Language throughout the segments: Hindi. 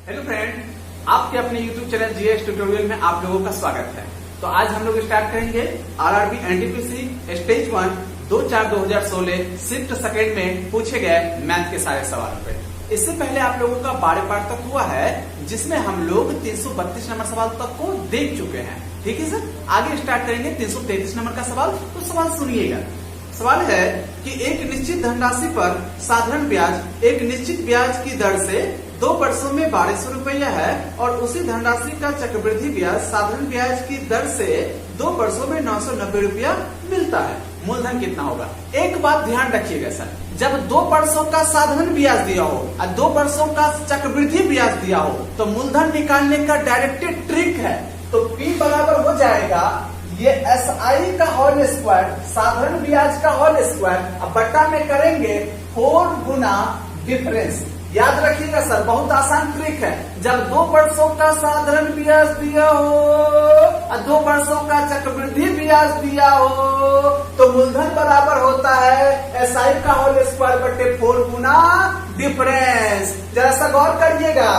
हेलो फ्रेंड, आपके अपने YouTube चैनल जीएस ट्यूटोरियल में आप लोगों का स्वागत है। तो आज हम लोग स्टार्ट करेंगे RRB NTPC stage 1 2/4/2016 shift second में पूछे गए मैथ के सारे सवालों पे। इससे पहले आप लोगों का 12 पार्ट तक हुआ है, जिसमें हम लोग 332 नंबर सवाल तक को देख चुके हैं। ठीक है सर, आगे स्टार्ट करेंगे 333 नंबर का सवाल। तो सवाल सुनिएगा। सवाल है कि एक निश्चित धनराशि पर साधारण ब्याज एक निश्चित ब्याज की दर से 2 वर्षों में 1200 रुपया है और उसी धनराशि का चक्रवृद्धि ब्याज साधारण ब्याज की दर से 2 वर्षों में 990 रुपया मिलता है। मूलधन कितना होगा? एक बात ध्यान रखिएगा सर, जब 2 वर्षों का साधारण ब्याज दिया हो और 2 वर्षों का चक्रवृद्धि ब्याज दिया हो तो मूलधन निकालने का डायरेक्टेड ट्रिक है। तो P बराबर हो जाएगा ये SI का होल स्क्वायर साधारण ब्याज का होल स्क्वायर, अब बट्टा में करेंगे 4 गुना डिफरेंस। याद रखिएगा सर, बहुत आसान ट्रिक है। जब 2 वर्षों का साधारण ब्याज दिया हो और 2 वर्षों का चक्रवृद्धि ब्याज दिया हो तो मूलधन बराबर होता है SI का होल स्क्वायर बटे 4 गुना डिफरेंस। जरा सा गौर करिएगा,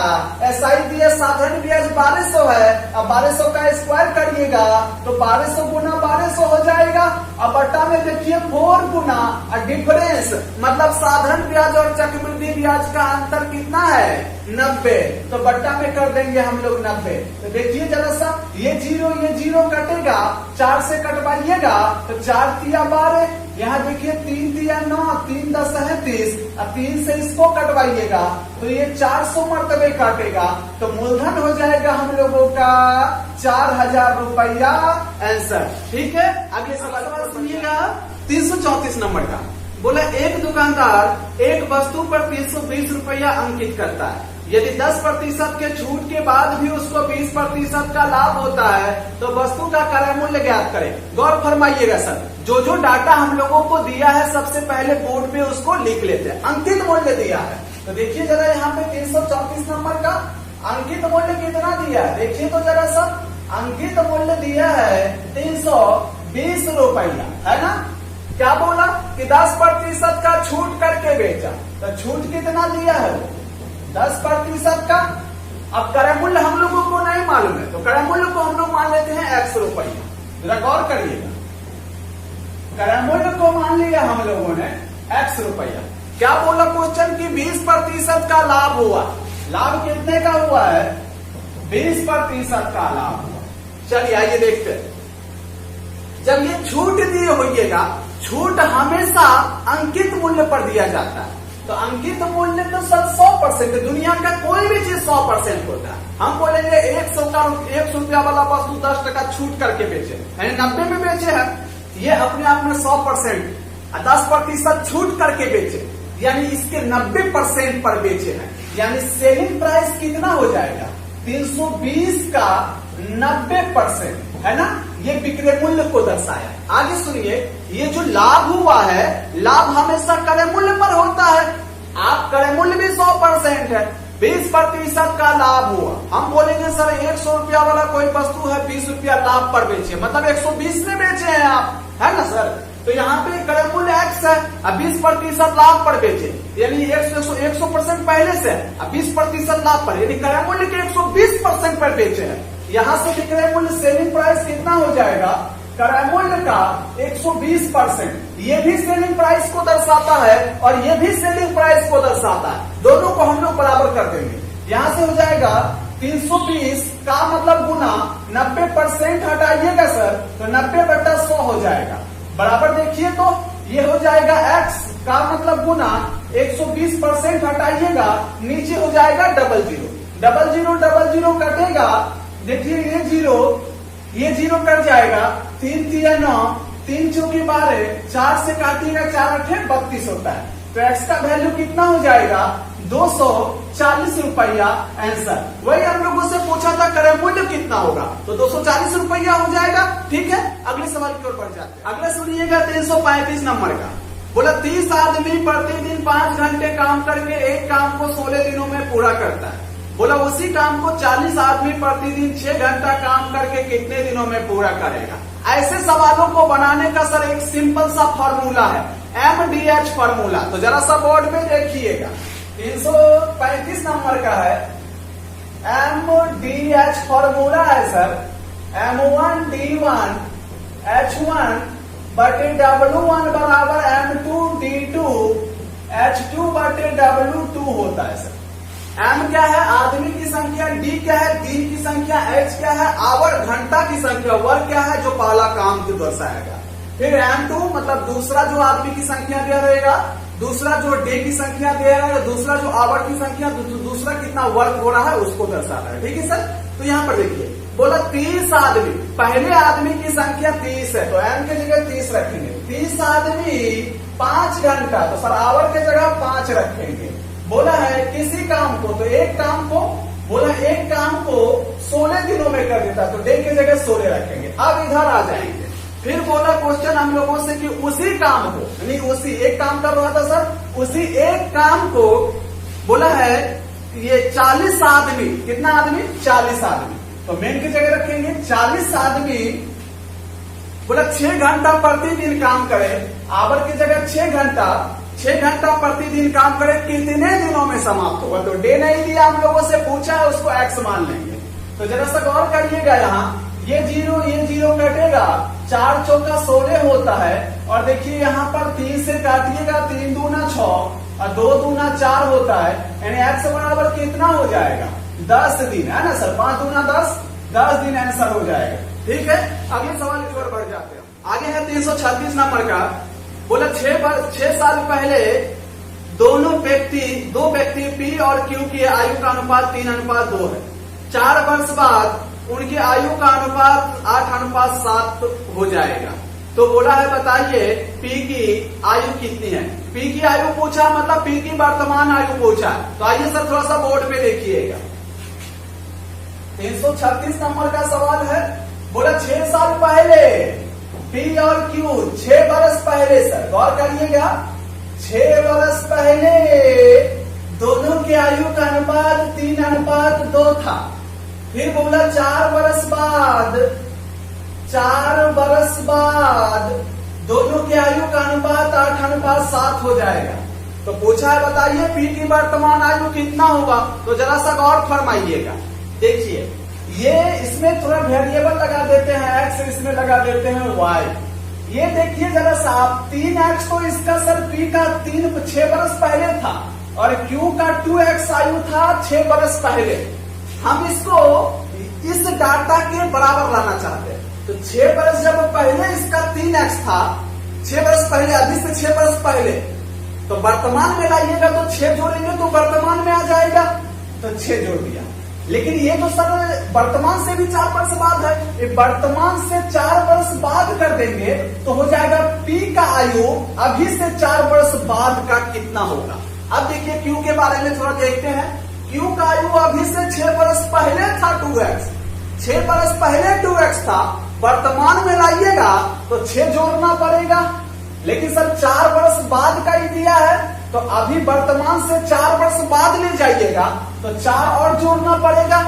SI दिया साधारण ब्याज 1200 है, अब 1200 का स्क्वायर करिएगा तो 1200 गुना 1200 हो जाएगा। अब बट्टा में देखिए 4 गुना डिफरेंस, मतलब साधारण ब्याज और चक्रवृद्धि ब्याज का अंतर कितना है? 90। तो बट्टा में कर देंगे हम लोग 90। तो देखिए जरा सा, ये जीरो कटेगा, 4 से कटवाइएगा तो 4 तिया 12, यहाँ देखिए 3 तिया 9, 3 10 है 30, अब 3 से इसको कटवाइएगा तो ये 400 मरतबे काटेगा। तो मूलधन हो जाएगा हम लोगों का 4000 रुपया आंसर। ठीक है, अगले सवाल सुनिएगा 334 नंबर का। बोला एक दुकानदार एक वस्तु पर 320 रुपया अंकित करता है। यदि 10% के छूट के बाद भी उसको 20% का लाभ होता है तो वस्तु का क्रय मूल्य ज्ञात करें। गौर फरमाइएगा सर, जो डाटा हम लोगों को दिया है सबसे पहले बोर्ड पे उसको लिख लेते हैं। अंकित मूल्य दिया है तो देखिए जरा यहाँ पे 334 नंबर का अंकित मूल्य कितना दिया है, देखिए तो जरा सा। अंकित मूल्य दिया है 320 रुपया, है ना। क्या बोला कि 10% का छूट करके बेचा, तो छूट कितना दिया है? 10% का। अब क्रय मूल्य हम लोगों को नहीं मालूम है तो क्रय मूल्य को हम लोग मान लेते हैं X रुपया। जरा गौर करिएगा, क्रय मूल्य को मान लिया हम लोगों ने X रुपया। क्या बोला क्वेश्चन की 20% का लाभ हुआ। लाभ कितने का हुआ है? 20% का लाभ हुआ। चलिए आइए देखते हैं। जब ये छूट दिए होइएगा, छूट हमेशा अंकित मूल्य पर दिया जाता है। तो अंकित मूल्य तो सर 100%, दुनिया का कोई भी चीज 100% होता है। हम बोलेंगे 100 रुपया वाला वस्तु 10 टका छूट करके बेचे, यानी 90 में बेचे है, ये अपने आप में 100%। 10% छूट करके बेचे यानी इसके 90% पर बेचे हैं, यानी सेलिंग प्राइस कितना हो जाएगा? 320 का 90%, है ना। ये विक्रय मूल्य को दर्शाया। आगे सुनिए, ये जो लाभ हुआ है, लाभ हमेशा क्रय मूल्य पर होता है। आप क्रय मूल्य भी 100% है, 20% का लाभ हुआ। हम बोलेंगे सर 100 रुपया वाला कोई वस्तु है, 20 रुपया लाभ पर बेचे, मतलब 120 में बेचे हैं आप, है ना सर। तो यहाँ पे क्रय मूल्य X है, अब 20% लाभ पर बेचे, यानी 100% पहले से, अब 20% लाभ पर, यानी क्रय मूल्य के 120% पर बेचे हैं। यहाँ से विक्रय मूल्य सेलिंग प्राइस कितना हो जाएगा? क्रय मूल्य का 120%। ये भी सेलिंग प्राइस को दर्शाता है और ये भी सेलिंग प्राइस को दर्शाता है। दोनों को हम लोग बराबर कर देंगे। यहाँ से हो जाएगा 320 का मतलब गुना 90% हटाइएगा सर तो 90/100 हो जाएगा। बराबर देखिए तो ये हो जाएगा X का मतलब गुना 120% हटाइएगा, नीचे हो जाएगा 00 कटेगा। देखिए ये जीरो कट जाएगा, 3 तिया 9, 3 चौकी 12, 4 से काटिएगा 4 8 32 होता है। तो X का वैल्यू कितना हो जाएगा? 240 रुपया आंसर। वही हम लोगों से पूछा था क्रय मूल्य कितना होगा, तो 240 रुपया हो जाएगा। ठीक है, अगले सवाल की ओर बढ़ जाते हैं। अगला सुनिएगा 335 नंबर का। बोला 30 आदमी प्रतिदिन 5 घंटे काम करके एक काम को 16 दिनों में पूरा करता है। बोला उसी काम को 40 आदमी प्रतिदिन 6 घंटा काम करके कितने दिनों में पूरा करेगा। ऐसे सवालों को बनाने का सर एक सिंपल सा फॉर्मूला है, MDH फॉर्मूला। तो जरा सा बोर्ड में देखिएगा, 335 नंबर का है MDH फॉर्मूला है सर, M1D1 H1 बटे W1 बराबर M2D2 H2 बटे W2 होता है सर। M क्या है? आदमी की संख्या, D क्या है? दिन की संख्या, H क्या है? आवर घंटा की संख्या, वर्क क्या है? जो पहला काम को दर्शाएगा। फिर M2 मतलब दूसरा जो आदमी की संख्या दिया रहेगा, दूसरा जो डे की संख्या दिया रहेगा, दूसरा जो आवर की संख्या, दूसरा कितना वर्क हो रहा है उसको दर्शाता है। ठीक है सर। तो यहाँ पर देखिए बोला 30 आदमी, पहले आदमी की संख्या 30 है तो M की जगह 30 रखेंगे। 30 आदमी 5 घंटा, तो सर आवर की जगह 5 रखेंगे। बोला है किसी काम को, तो एक काम को, बोला एक काम को 16 दिनों में कर देता तो डे की जगह 16 रखेंगे। अब इधर आ जाएंगे। फिर बोला क्वेश्चन हम लोगों से कि उसी काम को, यानी उसी एक काम कर रहा था सर, उसी एक काम को बोला है ये 40 आदमी, कितना आदमी? 40 आदमी, तो मेन की जगह रखेंगे 40 आदमी। बोला 6 घंटा प्रतिदिन काम करे, आवर की जगह 6 घंटा, 6 घंटा प्रतिदिन काम करे, कितने दिनों में समाप्त होगा? तो डे नहीं दिया, हम लोगों से पूछा है, उसको एक्स मान लेंगे। तो जरा सा गौर करिएगा, यहाँ ये जीरो कटेगा, 4 चौका 16 होता है, और देखिए यहाँ पर 3 से काटिएगा, 3 दूना 6 और 2 दूना 4 होता है, यानी एक्स बराबर कितना हो जाएगा? 10 दिन, है ना सर? 5 दूना 10 दिन आंसर हो जाएगा। ठीक है। अगले सवाल की ओर बढ़ जाते हैं। आगे है 336 नंबर का। बोला 6 साल पहले दो व्यक्ति P और Q की आयु का अनुपात 3:2 है। 4 वर्ष बाद उनकी आयु का अनुपात 8:7 हो जाएगा। तो बोला है बताइए P की आयु कितनी है? P की आयु पूछा, मतलब P की वर्तमान आयु पूछा। तो आइए सर थोड़ा सा बोर्ड पे देखिएगा। 336 नंबर का सवाल है। बोला 6 साल पहले P और Q, 6 बरस पहले सर, गौर करिएगा, 6 बरस पहले दोनों की आयु का अनुपात 3:2 था। फिर बोला 4 बरस बाद दोनों की आयु का अनुपात 8:7 हो जाएगा। तो पूछा है बताइए P की वर्तमान आयु कितना होगा? तो जरा सा गौर फरमाइएगा। देखिए ये इसमें थोड़ा वेरिएबल लगा देते हैं, एक्स इसमें लगा देते हैं वाई। ये देखिए जरा सा, 3x तो इसका सर P का 6 बरस पहले था, और Q का 2x आयु था 6 बरस पहले। हम इसको इस डाटा के बराबर लाना चाहते हैं। तो 6 बरस जब पहले इसका 3x था, 6 बरस पहले, अभी से 6 बरस पहले, तो वर्तमान में लाइएगा तो 6 जोड़ेंगे तो वर्तमान में आ जाएगा, तो 6 जोड़ दिया। लेकिन ये तो सर वर्तमान से भी 4 वर्ष बाद है, वर्तमान से 4 वर्ष बाद कर देंगे तो हो जाएगा P का आयु अभी से 4 वर्ष बाद का कितना होगा। अब देखिए Q के बारे में थोड़ा देखते हैं। Q का आयु अभी से 6 वर्ष पहले था 2x, 6 वर्ष पहले 2x था, वर्तमान में लाइएगा तो 6 जोड़ना पड़ेगा। लेकिन सर 4 वर्ष बाद का ही दिया है, तो अभी वर्तमान से 4 वर्ष बाद ले जाइएगा तो 4 और जोड़ना पड़ेगा।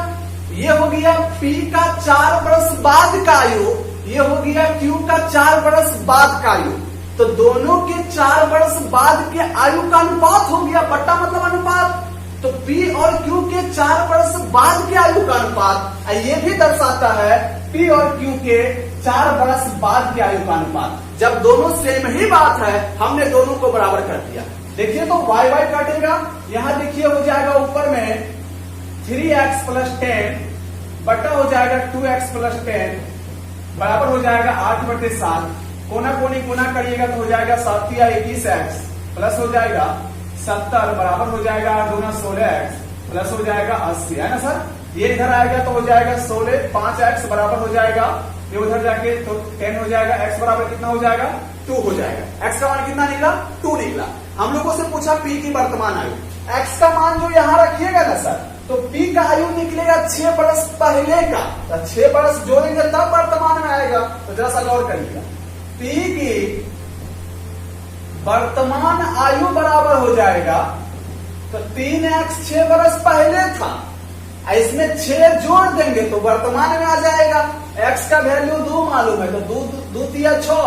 ये हो गया P का 4 वर्ष बाद का आयु, ये हो गया Q का 4 वर्ष बाद का आयु। तो दोनों के 4 वर्ष बाद के आयु का अनुपात हो गया, बट्टा मतलब अनुपात। तो P और Q के 4 वर्ष बाद के आयु का अनुपात ये भी दर्शाता है P और Q के 4 वर्ष बाद के आयु का अनुपात। जब दोनों सेम ही बात है, हमने दोनों को बराबर कर दिया। देखिए तो y कटेगा, यहां देखिए हो जाएगा ऊपर में 3x + 10 बटा हो जाएगा 2x + 10 बराबर हो जाएगा 8/7। कोना कोनी गुना करिएगा तो हो जाएगा 7 या 21x प्लस हो जाएगा 70 बराबर हो जाएगा 8 दूना 16x प्लस हो जाएगा 80, है ना सर? ये इधर आएगा तो हो जाएगा 16, 5x बराबर हो जाएगा, ये उधर जाके तो 10 हो जाएगा, x बराबर कितना हो जाएगा? 2 हो जाएगा। x का मान कितना निकला? 2 निकला। हम लोगों से पूछा P की वर्तमान आयु, x का मान जो यहाँ रखिएगा ना सर, तो P का आयु निकलेगा 6 बरस पहले का, तो 6 बरस जोड़ेंगे तब वर्तमान में आएगा। तो जरा सा गौर करिएगा, P की वर्तमान आयु बराबर हो जाएगा, तो 3x 6 बरस पहले था, इसमें 6 जोड़ देंगे तो वर्तमान में आ जाएगा। x का वैल्यू 2 मालूम है, तो 2 तिया 6,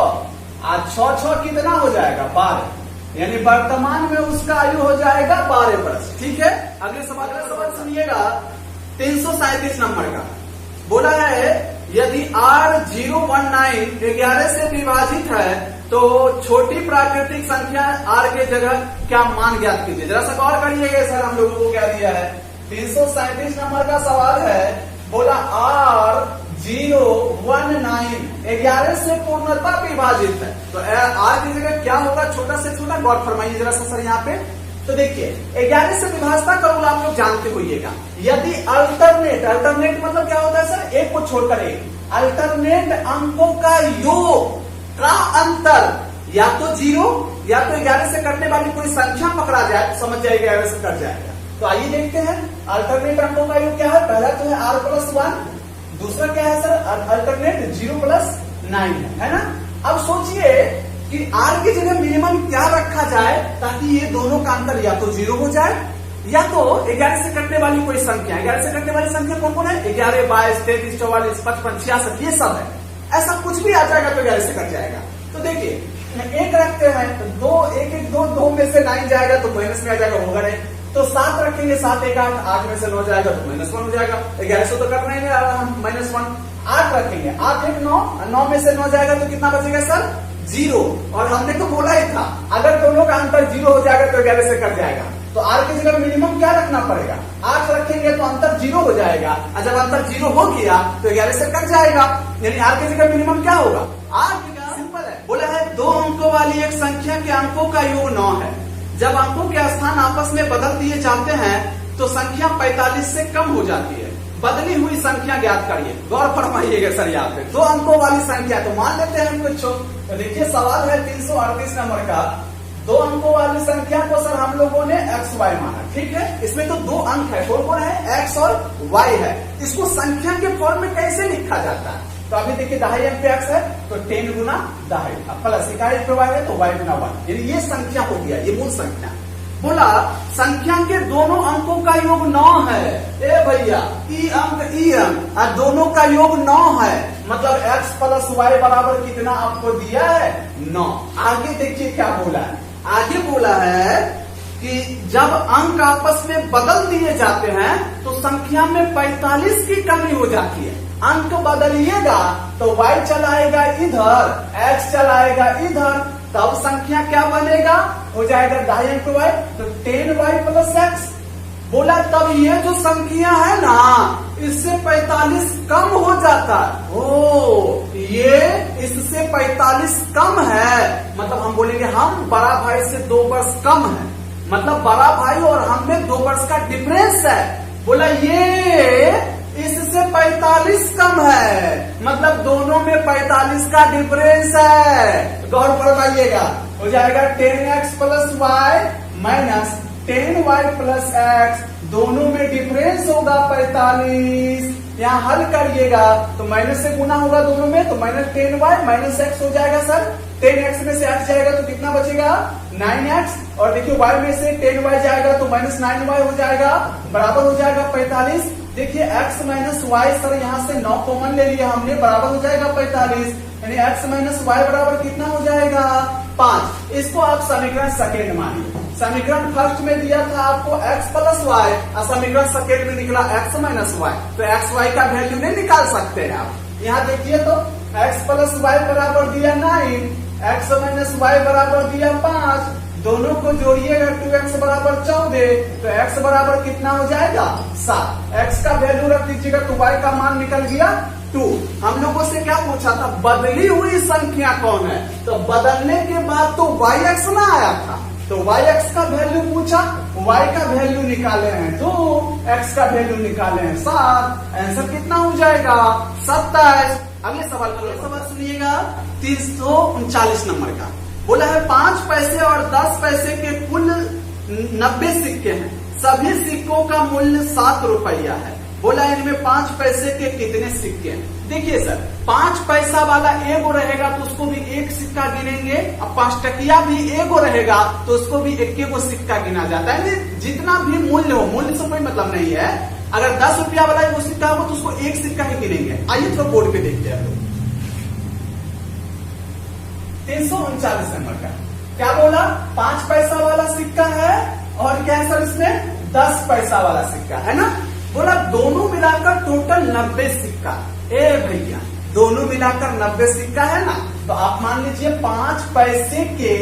आज 6 कितना हो जाएगा? 12, यानी वर्तमान में उसका आयु हो जाएगा 12 वर्ष। ठीक है। अगले सवाल सुनिएगा। 337 नंबर का बोला है यदि R019 11 से विभाजित है तो छोटी प्राकृतिक संख्या R के जगह क्या मान ज्ञात कीजिए। जरा सा गौर करिएगा सर, हम लोगों को क्या दिया है, 337 नंबर का सवाल है। बोला R019 11 से पूर्णतः विभाजित है तो R की जगह क्या होगा, छोटा से छोटा। गौर फरमाइए जरा सा सर यहाँ पे। तो देखिए 11 से विभाजता करूंगा, आप लोग जानते होइएगा। यदि अल्टरनेट मतलब क्या होता है सर, एक को छोड़कर एक, अल्टरनेट अंकों का योग का अंतर या तो 0 या तो 11 से कटने वाली कोई संख्या पकड़ा जाए, समझ जाएगा 11 से कट जाएगा। तो आइए देखते हैं अल्टरनेट अंकों का योग क्या है। पहला तो है R+1, दूसरा क्या है सर, अल्टरनेट 0+9 है ना। अब सोचिए कि R की जगह मिनिमम क्या रखा जाए ताकि ये दोनों का अंतर या तो 0 हो जाए या तो 11 से कटने वाली कोई संख्या। 11 से कटने वाली संख्या कौन कौन है, 11, 22, 23, 44, 55, 66 ये सब है। ऐसा कुछ भी आ जाएगा तो 11 से कट जाएगा। तो देखिए एक रखते हैं तो 2 1 1 2 2 में से 9 जाएगा तो माइनस में आ जाएगा, होगा नहीं। तो 7 रखेंगे, 7 1 8, 8 में से 9 जाएगा तो -1 हो जाएगा। 11 से तो कर रहे हैं -1। 8 रखेंगे, 8 1 9, 9 में से 9 जाएगा तो कितना बचेगा सर, 0। और हमने तो बोला ही था अगर दोनों का अंतर 0 हो जाएगा तो 11 से कट जाएगा। तो R की जगह मिनिमम क्या रखना पड़ेगा, 8 रखेंगे तो अंतर 0 हो जाएगा, और जब अंतर 0 हो गया तो 11 से कट जाएगा। यानी R की जगह मिनिमम क्या होगा, R की जगह सिंपल है। बोला है 2 अंकों वाली एक संख्या के अंकों का योग 9 है। जब अंकों के स्थान आपस में बदल दिए जाते हैं तो संख्या 45 से कम हो जाती है। बदली हुई संख्या ज्ञात करिए। गौर फरमाइएगा सर यहाँ पे 2 अंकों वाली संख्या, तो मान लेते हैं कुछ। तो देखिए सवाल है 338 नंबर का, 2 अंकों वाली संख्या को सर हम लोगों ने XY माना, ठीक है। इसमें तो 2 अंक है, कौन है, X और Y है। इसको संख्या के फॉर्म में कैसे लिखा जाता है, तो अभी देखिए 2.5 अंक पे X है तो 10 गुना 2.5, अब प्लस इकाई पे Y है तो Y गुना 1, यानी ये संख्या हो गया, ये मूल संख्या। बोला संख्या के दोनों अंकों का योग 9 है। ए भैया ई अंक और दोनों का योग 9 है, मतलब X + Y बराबर कितना आपको दिया है, 9। आगे देखिए क्या बोला है, आगे बोला है कि जब अंक आपस में बदल दिए जाते हैं तो संख्या में 45 की कमी हो जाती है। अंक बदलिएगा तो Y चलाएगा इधर, X चलाएगा इधर, तब संख्या क्या बनेगा, हो जाएगा 2.5 अंक Y, तो 10Y + X। बोला तब ये जो संख्या है ना इससे 45 कम हो जाता है। ओ ये इससे 45 कम है, मतलब हम बोलेंगे हम बड़ा भाई से 2 वर्ष कम है, मतलब बड़ा भाई और हम में 2 वर्ष का डिफरेंस है। बोला ये इससे 45 कम है, मतलब दोनों में 45 का डिफरेंस है। गौर फरमाइएगा, हो जाएगा 10x + y minus 10y + x, दोनों में डिफरेंस होगा 45। यहाँ हल करिएगा तो माइनस से गुना होगा दोनों में, तो -10y - x हो जाएगा सर। 10x में से x जाएगा तो कितना बचेगा, 9x, और देखिए y में से 10y जाएगा तो -9y हो जाएगा, बराबर हो जाएगा 45। देखिए x - y सर यहाँ से 9 कॉमन ले लिया हमने, बराबर हो जाएगा 45, यानी x - y बराबर कितना हो जाएगा, 5। इसको आप समीकरण सेकेंड मानिए। समीकरण फर्स्ट में दिया था आपको x + y, और समीकरण सेकेंड में निकला x - y, तो x y का वैल्यू नहीं निकाल सकते हैं आप। यहाँ देखिए तो x + y बराबर दिया 9, x - y बराबर दिया 5, दोनों को जोड़िएगा 2x बराबर 14, तो x बराबर कितना हो जाएगा, 7। x का वैल्यू रख दीजिएगा तो y का मान निकल गया 2। हम लोगों से क्या पूछा था, बदली हुई संख्या कौन है, तो बदलने के बाद तो yx ना आया था, तो yx का वैल्यू पूछा, y का वैल्यू निकाले हैं 2, x का वैल्यू निकाले हैं 7, आंसर कितना हो जाएगा, 27। अगले सवाल सुनिएगा 339 नंबर का। बोला है 5 पैसे और 10 पैसे के कुल 90 सिक्के हैं, सभी सिक्कों का मूल्य 7 रुपया है। बोला इनमें 5 पैसे के कितने सिक्के हैं। देखिए सर 5 पैसा वाला एगो रहेगा तो उसको भी एक सिक्का गिनेंगे, और 5 टकिया भी एगो रहेगा तो उसको भी एक सिक्का गिना जाता है। जितना भी मूल्य हो, मूल्य से कोई मतलब नहीं है, अगर 10 रुपया वाला वो सिक्का होगा तो उसको एक सिक्का ही गिनेंगे। आइए थोड़ा बोर्ड पे देखते हैं। 339 नंबर का क्या बोला, 5 पैसा वाला सिक्का है और क्या है सर इसमें 10 पैसा वाला सिक्का है ना। बोला दोनों मिलाकर टोटल 90 सिक्का। ए भैया दोनों मिलाकर 90 सिक्का है ना, तो आप मान लीजिए 5 पैसे के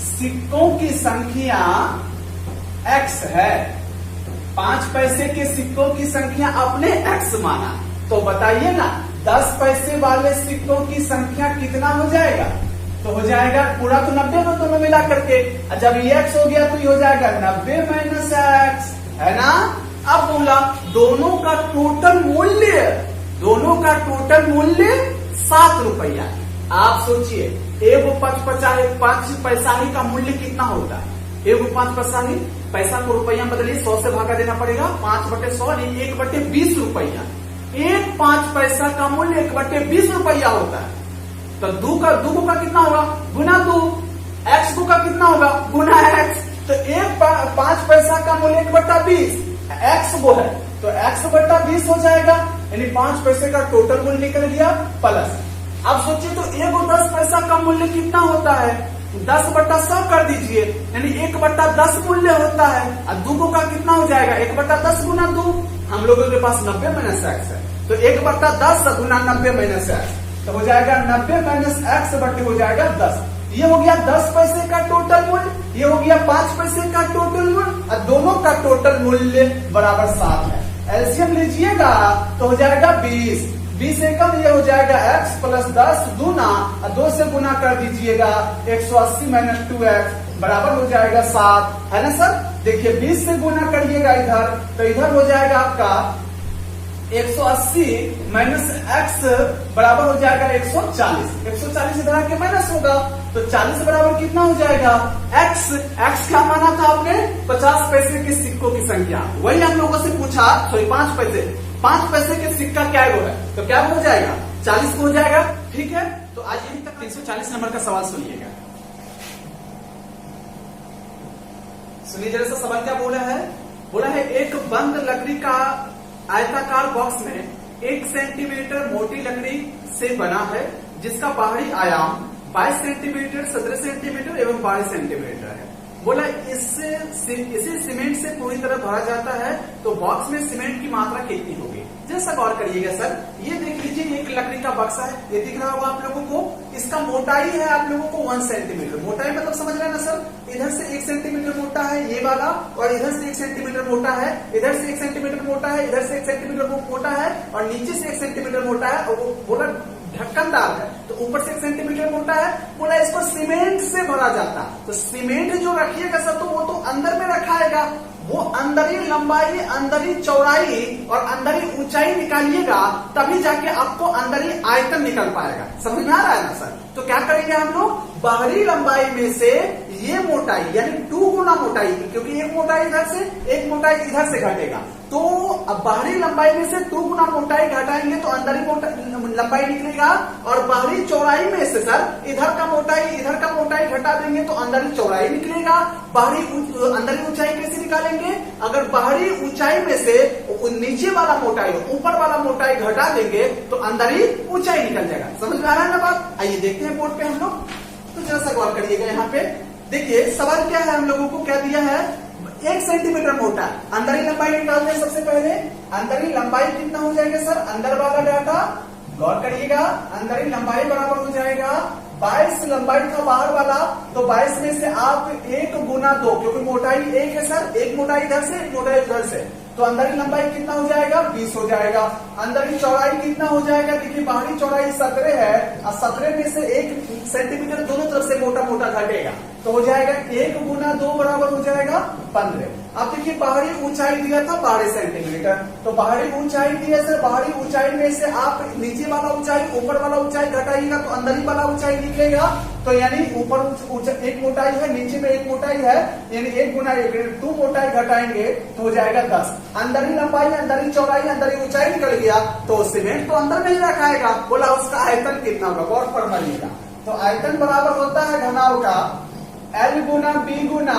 सिक्कों की संख्या x है। 5 पैसे के सिक्कों की संख्या आपने x माना, तो बताइए ना 10 पैसे वाले सिक्कों की संख्या कितना हो जाएगा? तो हो जाएगा पूरा तो 90 में दोनों मिला करके, जब ये x हो गया तो ये हो जाएगा 90 माइनस x, है ना। अब बोला दोनों का टोटल मूल्य 7 रुपया। आप सोचिए एगो 5 पैसानी का मूल्य कितना होता है? एगो 5 पैसानी, पैसा को रुपया बदलिए 100 से भागा देना पड़ेगा, 5/100 यानी 1/20 रुपया। एक 5 पैसा का मूल्य 1/20 रुपया होता है। तो दो का कितना होगा? गुना 2। x का कितना होगा? गुना x। तो एक 5 पैसा का मूल्य 1/20, x वो है तो x/20 हो जाएगा, यानी 5 पैसे का टोटल मूल्य निकल गया प्लस। अब सोचिए तो एगो 10 पैसा का मूल्य कितना होता है? 10/100 कर दीजिए, यानी 1/10 मूल्य होता है। और 2 का कितना हो जाएगा? 1/10 गुना 2। हम लोगों के पास 90 माइनस x है, तो 1/10 गुना 90 माइनस x, तो हो जाएगा 90 माइनस x बटे हो जाएगा 10। ये हो गया 10 पैसे का टोटल मूल्य, ये हो गया 5 पैसे का टोटल मूल्य, और दोनों का टोटल मूल्य बराबर 7 है। एलसीएम लीजिएगा तो हो जाएगा 20। 20 एकम ये हो जाएगा x प्लस 10 गुना, और 2 से गुना कर दीजिएगा 180 माइनस 2x बराबर हो जाएगा 7, है ना सर। देखिए 20 से गुना करिएगा इधर, तो इधर हो जाएगा आपका 180 माइनस x बराबर हो जाएगा 140। 140 इधर आके माइनस होगा, तो 40 बराबर कितना हो जाएगा? x क्या माना था आपने? 50 पैसे के सिक्कों की संख्या। वही हम लोगों से पूछा, सॉरी 5 पैसे के सिक्का क्या है? तो क्या हो जाएगा? 40 हो जाएगा। ठीक है, तो आज यही तक 340 नंबर का सवाल सुनिएगा। सुनिए जरा सा सवाल क्या बोला है। बोला है एक बंद लकड़ी का आयताकार बॉक्स में 1 सेंटीमीटर मोटी लकड़ी से बना है, जिसका बाहरी आयाम 22 सेंटीमीटर, 17 सेंटीमीटर एवं 22 सेंटीमीटर है। बोला इसे सीमेंट से पूरी तरह भरा जाता है, तो बॉक्स में सीमेंट की मात्रा कितनी होगी? जैसा गौर करिएगा सर, ये देख लीजिए एक लकड़ी का बक्सा है, ये दिख रहा होगा आप लोगों को। इसका मोटाई है आप लोगों को 1 सेंटीमीटर। मोटाई मतलब समझ रहे हैं ना सर, इधर से 1 सेंटीमीटर मोटा है ये वाला, और इधर से 1 सेंटीमीटर मोटा है, इधर से 1 सेंटीमीटर मोटा है, इधर से 1 सेंटीमीटर मोटा है, और नीचे से 1 सेंटीमीटर मोटा है, और वो बोला ढक्कनदार है, तो ऊपर से 1 सेंटीमीटर मोटा है। बोला इसको सीमेंट से भरा जाता, तो सीमेंट जो रखिएगा सर, तो वो तो अंदर में रखाएगा, वो अंदरी लंबाई, अंदरी चौड़ाई और अंदरी ऊंचाई निकालिएगा, तभी जाके आपको अंदरी आयतन निकल पाएगा। समझ में आ रहा है ना सर। तो क्या करेंगे हम लोग? बाहरी लंबाई में से ये मोटाई यानी 2 गुना मोटाई, क्योंकि एक मोटाई इधर से एक मोटाई इधर से घटेगा, तो अब बाहरी लंबाई में से 2 गुना मोटाई घटाएंगे तो अंदरी लंबाई निकलेगा, और बाहरी चौड़ाई में से सर इधर का मोटाई घटा देंगे तो अंदरी चौड़ाई निकलेगा। अंदरी ऊंचाई कैसे निकालेंगे? अगर बाहरी ऊंचाई में से नीचे वाला मोटाई ऊपर वाला मोटाई घटा देंगे तो अंदरी ऊंचाई निकल जाएगा। समझ में आ रहा है ना बात? आइए देखते हैं बोर्ड पे हम लोग, तो जरा सा गौर करिएगा। यहाँ पे देखिए सवाल क्या है, हम लोगों को क्या दिया है? 1 सेंटीमीटर मोटा, अंदरी लंबाई निकालते हैं। सबसे पहले अंदरी लंबाई कितना हो जाएगा सर? अंदर वाला डाटा गौर करिएगा, अंदरी लंबाई बराबर हो जाएगा 22 लंबाई था बाहर वाला, तो 22 में से आप 1 गुना 2, क्योंकि मोटाई 1 है सर, एक मोटाई इधर से एक मोटाई उधर से, तो अंदरी लंबाई कितना हो जाएगा? 20 हो जाएगा। अंदरी चौड़ाई कितना हो जाएगा? देखिए बाहरी चौड़ाई 17 है, और 17 में से 1 सेंटीमीटर दोनों तरफ से मोटा मोटा घटेगा, तो हो जाएगा 1 गुना 2 बराबर हो जाएगा 15। अब देखिए बाहरी ऊंचाई दिया था 12 सेंटीमीटर, तो बाहरी ऊंचाई दिया सर, बाहरी ऊंचाई में से आप नीचे वाला ऊंचाई ऊपर वाला ऊंचाई घटाइएगा तो अंदरी वाला ऊंचाई निकलेगा, तो यानी ऊपर एक मोटाई है, नीचे में एक मोटाई है, यानी 1 गुना 1 2 मोटाई घटाएंगे तो हो जाएगा 10। अंदरी लंबाई, अंदरी चौड़ाई, अंदरी ऊंचाई निकल गया, तो सीमेंट तो अंदर में ही रखाएगा। बोला उसका आयतन कितना होगा? गौर फरमाइएगा। तो आयतन बराबर होता है घनाव का L गुना B गुना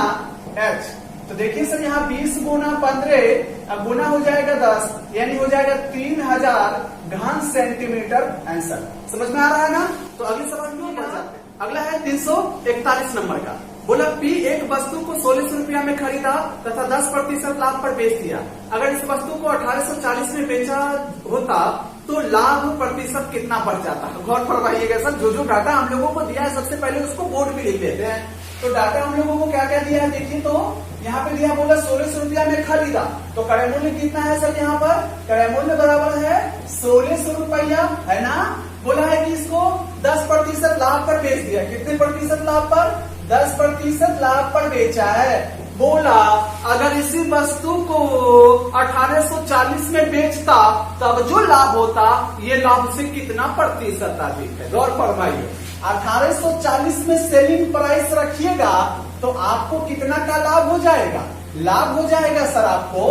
H। तो देखिए सर यहाँ 20 गुना 15 गुना हो जाएगा 10, यानी हो जाएगा 3000 घन सेंटीमीटर आंसर। समझ में आ रहा है ना? तो अगले सवाल में बढ़ जाते हैं। अगला है 341 नंबर का। बोला पी एक वस्तु को 1600 रुपया में खरीदा तथा 10% लाभ पर बेच दिया। अगर इस वस्तु को 1840 में बेचा होता तो लाभ प्रतिशत कितना बढ़ जाता है? गौर फरमाइएगा सर, जो डाटा हम लोगों को दिया है सबसे पहले उसको बोर्ड पे लिख लेते हैं। तो डाटा हम लोगों को क्या क्या दिया है देखिए, तो यहाँ पे दिया बोला 1600 रुपया में खरीदा, तो क्रय मूल्य कितना है सर? यहाँ पर क्रय मूल्य बराबर है 1600 रुपया, है ना। बोला है कि इसको 10% लाभ पर बेच दिया। कितने प्रतिशत लाभ पर? 10% लाभ पर बेचा है। बोला अगर इसी वस्तु को 1840 में बेचता तब जो लाभ होता ये लाभ से कितना प्रतिशत अधिक है? गौर फरमाइए, 1840 में सेलिंग प्राइस रखिएगा तो आपको कितना का लाभ हो जाएगा? लाभ हो जाएगा सर आपको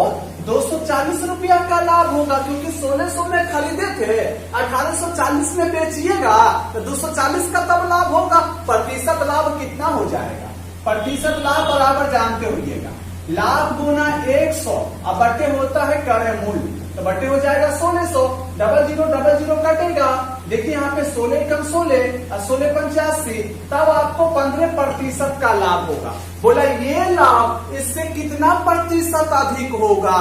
240 रुपया का लाभ होगा, क्योंकि 1600 में खरीदे थे, 1840 में बेचिएगा तो 240 का तब लाभ होगा। प्रतिशत लाभ कितना हो जाएगा? प्रतिशत लाभ बराबर जानते होइएगा, लाभ गुना 100 अब बटे होता है क्रय मूल्य, तो बटे हो जाएगा 1600, डबल जीरो कटेगा। देखिए यहाँ पे 16 कम 16 और 16 85, तब आपको 15% का लाभ होगा। बोला ये लाभ इससे कितना प्रतिशत अधिक होगा?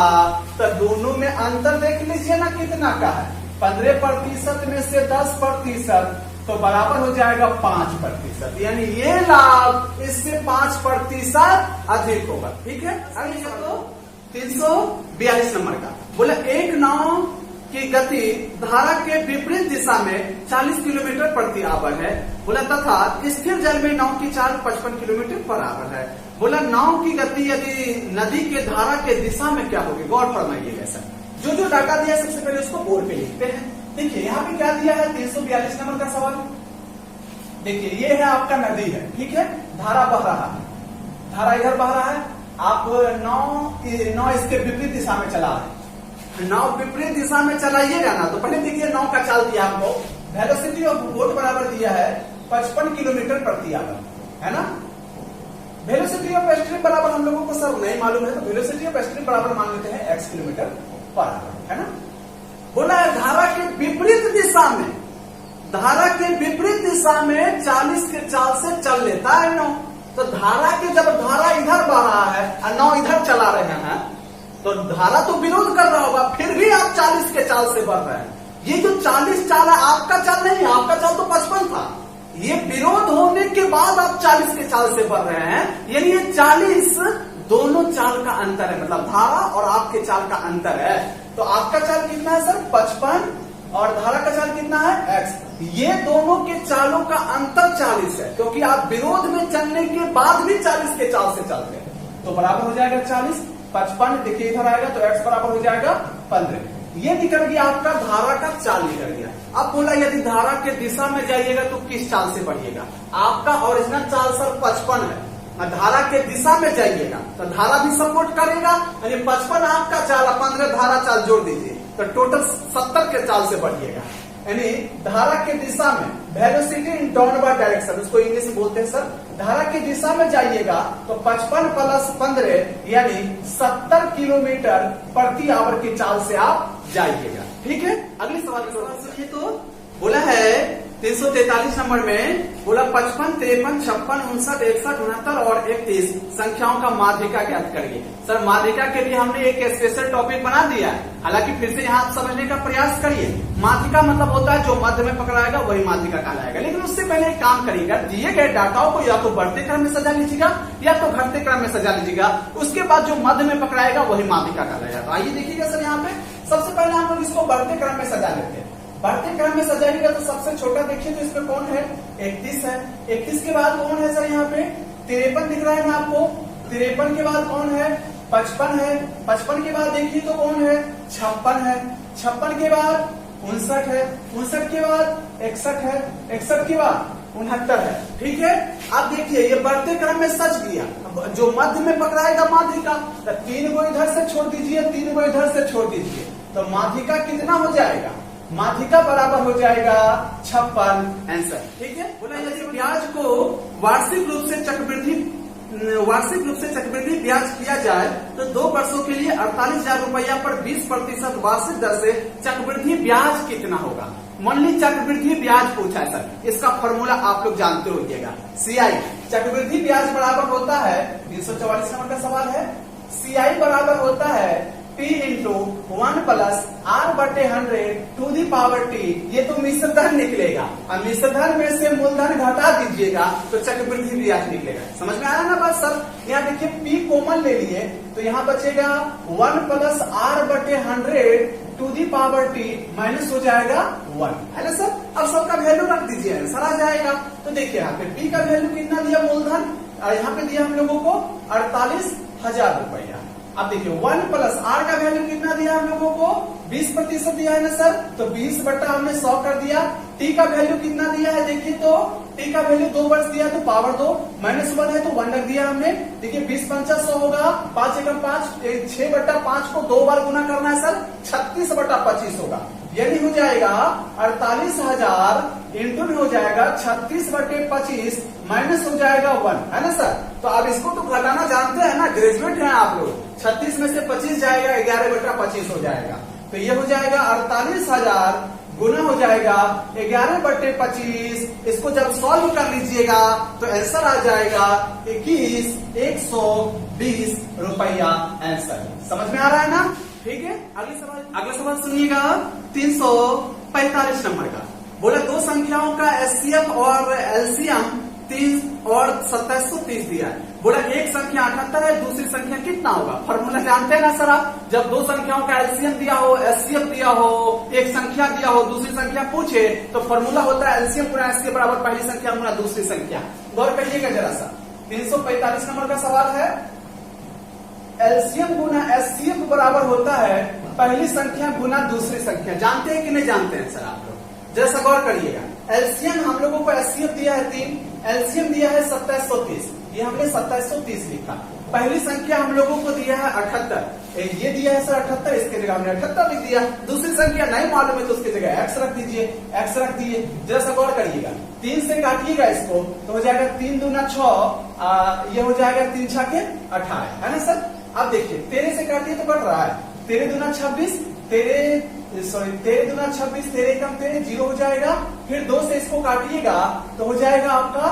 तो दोनों में अंतर देख लीजिए ना कितना का है। 15% में से 10% तो बराबर हो जाएगा 5%, यानी ये लाभ इससे 5% अधिक होगा। ठीक है, अगली तो 342 नंबर का। बोला एक नाव की गति धारा के विपरीत दिशा में 40 किलोमीटर प्रति आवर है। बोला तथा स्थिर जल में नाव की चाल 55 किलोमीटर पर आवर है। बोला नाव की गति यदि नदी के धारा के दिशा में क्या होगी? गौर फरमाइएगा सर, जो डाटा दिया सबसे पहले उसको बोर्ड पे लिखते हैं। देखिए यहाँ पे क्या दिया है 342 नंबर का सवाल। देखिए ये है आपका नदी है, ठीक है, धारा बह रहा है, धारा इधर बह रहा है, आप नाव इसके विपरीत दिशा में चला रहे। नाव विपरीत दिशा में चलाइएगा ना, तो पहले देखिए नाव का चाल दिया हमको, वेलोसिटी ऑफ बोट बराबर दिया है 55 किलोमीटर प्रति आवर, है ना। वेलोसिटी ऑफ स्ट्रीम बराबर हम लोगों को सब नहीं मालूम है, तो वेलोसिटी ऑफ स्ट्रीम बराबर मान लेते हैं x किलोमीटर पर आवर, है ना। बोला है धारा के विपरीत दिशा में, धारा के विपरीत दिशा में 40 के चाल से चल लेता है नाव। तो धारा के जब धारा इधर बह रहा है और नाव इधर चला रहे हैं, तो धारा तो विरोध कर रहा होगा, फिर भी आप 40 के चाल से बढ़ रहे हैं। ये जो 40 चाल है आपका चाल नहीं है, आपका चाल तो 55 था। ये विरोध होने के बाद आप 40 के चाल से बढ़ रहे हैं, यानी ये 40 दोनों चाल का अंतर है, मतलब धारा और आपके चाल का अंतर है। तो आपका चाल कितना है सर? 55, और धारा का चाल कितना है? x। ये दोनों के चालों का अंतर 40 है, क्योंकि आप विरोध में चलने के बाद भी 40 के चाल से चलते हैं, तो बराबर हो जाएगा 40। 55 देखिए इधर आएगा तो x बराबर हो जाएगा 15। ये निकल गया आपका धारा का चाल निकल गया। अब बोला यदि धारा के दिशा में जाइएगा तो किस चाल से बढ़िएगा? आपका ओरिजिनल चाल सर 55 है, धारा के दिशा में जाइएगा तो धारा भी सपोर्ट करेगा, यानी 55 आपका चाल, 15 धारा चाल जोड़ दीजिए तो टोटल 70 के चाल से बढ़िएगा। यानी धारा के दिशा में वेलोसिटी इन डाउनवर्ड डायरेक्शन, उसको इंग्लिश में बोलते हैं सर। धारा की दिशा में जाइएगा तो 55 प्लस 15 यानी 70 किलोमीटर प्रति आवर की चाल से आप जाइएगा। ठीक है, अगले सवाल सुनिए। तो बोला है 343 नंबर में, बोला 55, 53, 56, 59, 61, 69 और 31 संख्याओं का माध्यिका ज्ञात करिए। सर माध्यिका के लिए हमने एक स्पेशल टॉपिक बना दिया है, हालांकि फिर से यहाँ समझने का प्रयास करिए। माध्यिका मतलब होता है जो मध्य में पकड़ाएगा वही माध्यिका कहलाएगा। लेकिन उससे पहले एक काम करिएगा, दिए गए डाटाओं को या तो बढ़ते क्रम में सजा लीजिएगा या तो घटते क्रम में सजा लीजिएगा, उसके बाद जो मध्य में पकड़ाएगा वही माध्यिका कहलाएगा। तो आइए देखिएगा सर, यहाँ पे सबसे पहले हम लोग इसको बढ़ते क्रम में सजा लेते हैं। बढ़ते क्रम में सजाइएगा तो सबसे छोटा देखिए तो इसमें कौन है? 31 है। 31 के बाद कौन है सर? यहाँ पे 53 दिख रहा है ना आपको। 53 के बाद कौन है? 55 है। 55 के बाद देखिए तो कौन है? 56 है। 56 के बाद 59 है। 59 के बाद 61 है। 61 के बाद 69 है। ठीक है, अब देखिए ये बढ़ते क्रम में सज गया, जो मध्य में पकड़ाएगा माध्यिका, तो 3 को इधर से छोड़ दीजिए, 3 को इधर से छोड़ दीजिए, तो माध्यिका कितना हो जाएगा? माध्यिका बराबर हो जाएगा 56 आंसर। ठीक है, बोला यदि ब्याज को वार्षिक रूप से चक्रवृद्धि ब्याज किया जाए तो 2 वर्षों के लिए 48,000 रुपया पर 20% वार्षिक दर से चक्रवृद्धि ब्याज कितना होगा? मान ली चक्रवृद्धि ब्याज पूछा है सर, इसका फॉर्मूला आप लोग जानते होइएगा, CI चक्रवृद्धि ब्याज बराबर होता है 344 नंबर का सवाल है, CI बराबर होता है P इंटू 1 प्लस R बटे 100 टू दी पावर T। ये तो मिश्र धन निकलेगा, अब मिश्र धन में से मूलधन घटा दीजिएगा तो चक्रवृद्धि ब्याज निकलेगा। समझ में आया ना बात सर? यहाँ देखिए P कॉमन ले लिए तो यहाँ बचेगा 1 प्लस R बटे 100 to the power T minus हो जाएगा 1, है ना सर? अब सबका वैल्यू रख दीजिए, आंसर आ जाएगा। तो देखिए यहाँ पे P का वैल्यू कितना दिया मूलधन, और यहाँ पे दिया हम लोगों को 48,000 रुपया। अब देखिए 1 प्लस R का वैल्यू कितना दिया हम लोगों को 20% दिया है ना सर, तो 20 बटा हमने 100 कर दिया। T का वैल्यू कितना दिया है देखिए, तो T का वैल्यू 2 वर्ष दिया तो पावर 2 माइनस 1 है तो 1 रख दिया हमने। देखिए 20 पंचा 100 होगा, 5 एकम 5, 6 बटा 5 को 2 बार गुना करना है सर, 36 बटा 25 होगा, यानी हो जाएगा 48,000 इंटू में हो जाएगा 36 बटे 25 माइनस हो जाएगा 1, है ना सर? तो अब इसको तो घटाना जानते हैं ना, ग्रेजुएट हैं आप लोग। 36 में से 25 जाएगा, 11 बटा 25 हो जाएगा, तो ये हो जाएगा 48,000 गुना हो जाएगा 11 बटे 25। इसको जब सॉल्व कर लीजिएगा तो आंसर आ जाएगा 21,120 रुपया आंसर। समझ में आ रहा है ना? ठीक है, अगला सवाल सुनिएगा 345 नंबर का। बोला दो संख्याओं का एचसीएफ और एलसीएम 30 और 2730 दिया है। बोला एक संख्या 78 है, दूसरी संख्या कितना होगा? फॉर्मूला जानते हैं ना सर आप? जब दो संख्याओं का एलसीएम दिया हो, एचसीएफ दिया हो, एक संख्या दिया हो, दूसरी संख्या पूछे तो फॉर्मूला होता है एलसीएम गुना एचसीएफ बराबर पहली संख्या गुना दूसरी संख्या। गौर करिएगा जरा सा, 345 नंबर का सवाल है। एलसीएम गुना एचसीएफ बराबर होता है पहली संख्या गुना दूसरी संख्या। जानते हैं कि नहीं जानते हैं सर आप लोग? जैसा गौर करिएगा, एलसीएम हम लोगों को एचसीएफ दिया है 3, एलसीएम दिया है 2730, ये हमने 2730 लिखा। पहली संख्या हम लोगों को दिया है 78, ये दिया है सर 78, इसके जगह हमने 78 लिख दिया। दूसरी संख्या नहीं मालूम है तो उसकी जगह एक्स रख दीजिए, एक्स रख दिए। जैसा गौर करिएगा, 3 से काटिएगा इसको तो हो जाएगा 3 दूना 6, ये हो जाएगा 3 छके 18, है ना सर? अब देखिए 13 से काटिए तो कट रहा है, 13 दूना 26, 13 दूना 26, 13 एकम 13, 0 हो जाएगा। फिर 2 से इसको काटिएगा तो हो जाएगा आपका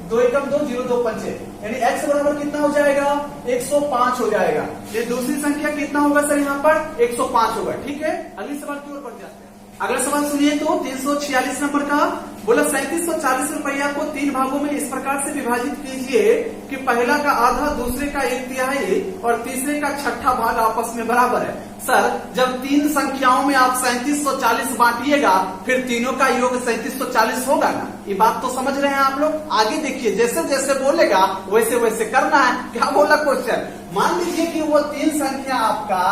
2 एकम 2, 0 2 पंचे, यानी x बराबर कितना हो जाएगा? 105 हो जाएगा। ये दूसरी संख्या कितना होगा सर? यहाँ पर 105 होगा। ठीक है, अगले सवाल की ओर बढ़ जाते हैं। अगला सवाल सुनिए तो 346 नंबर का। बोला 3740 रुपया को 3 भागों में इस प्रकार से विभाजित कीजिए कि पहला का आधा, दूसरे का 1/3 और तीसरे का 1/6 भाग आपस में बराबर है। सर जब 3 संख्याओं में आप 3740 बांटिएगा फिर तीनों का योग 3740 होगा ना? ये बात तो समझ रहे हैं आप लोग? आगे देखिए, जैसे जैसे बोलेगा वैसे वैसे करना है। क्या बोला क्वेश्चन? मान लीजिए कि वो 3 संख्या आपका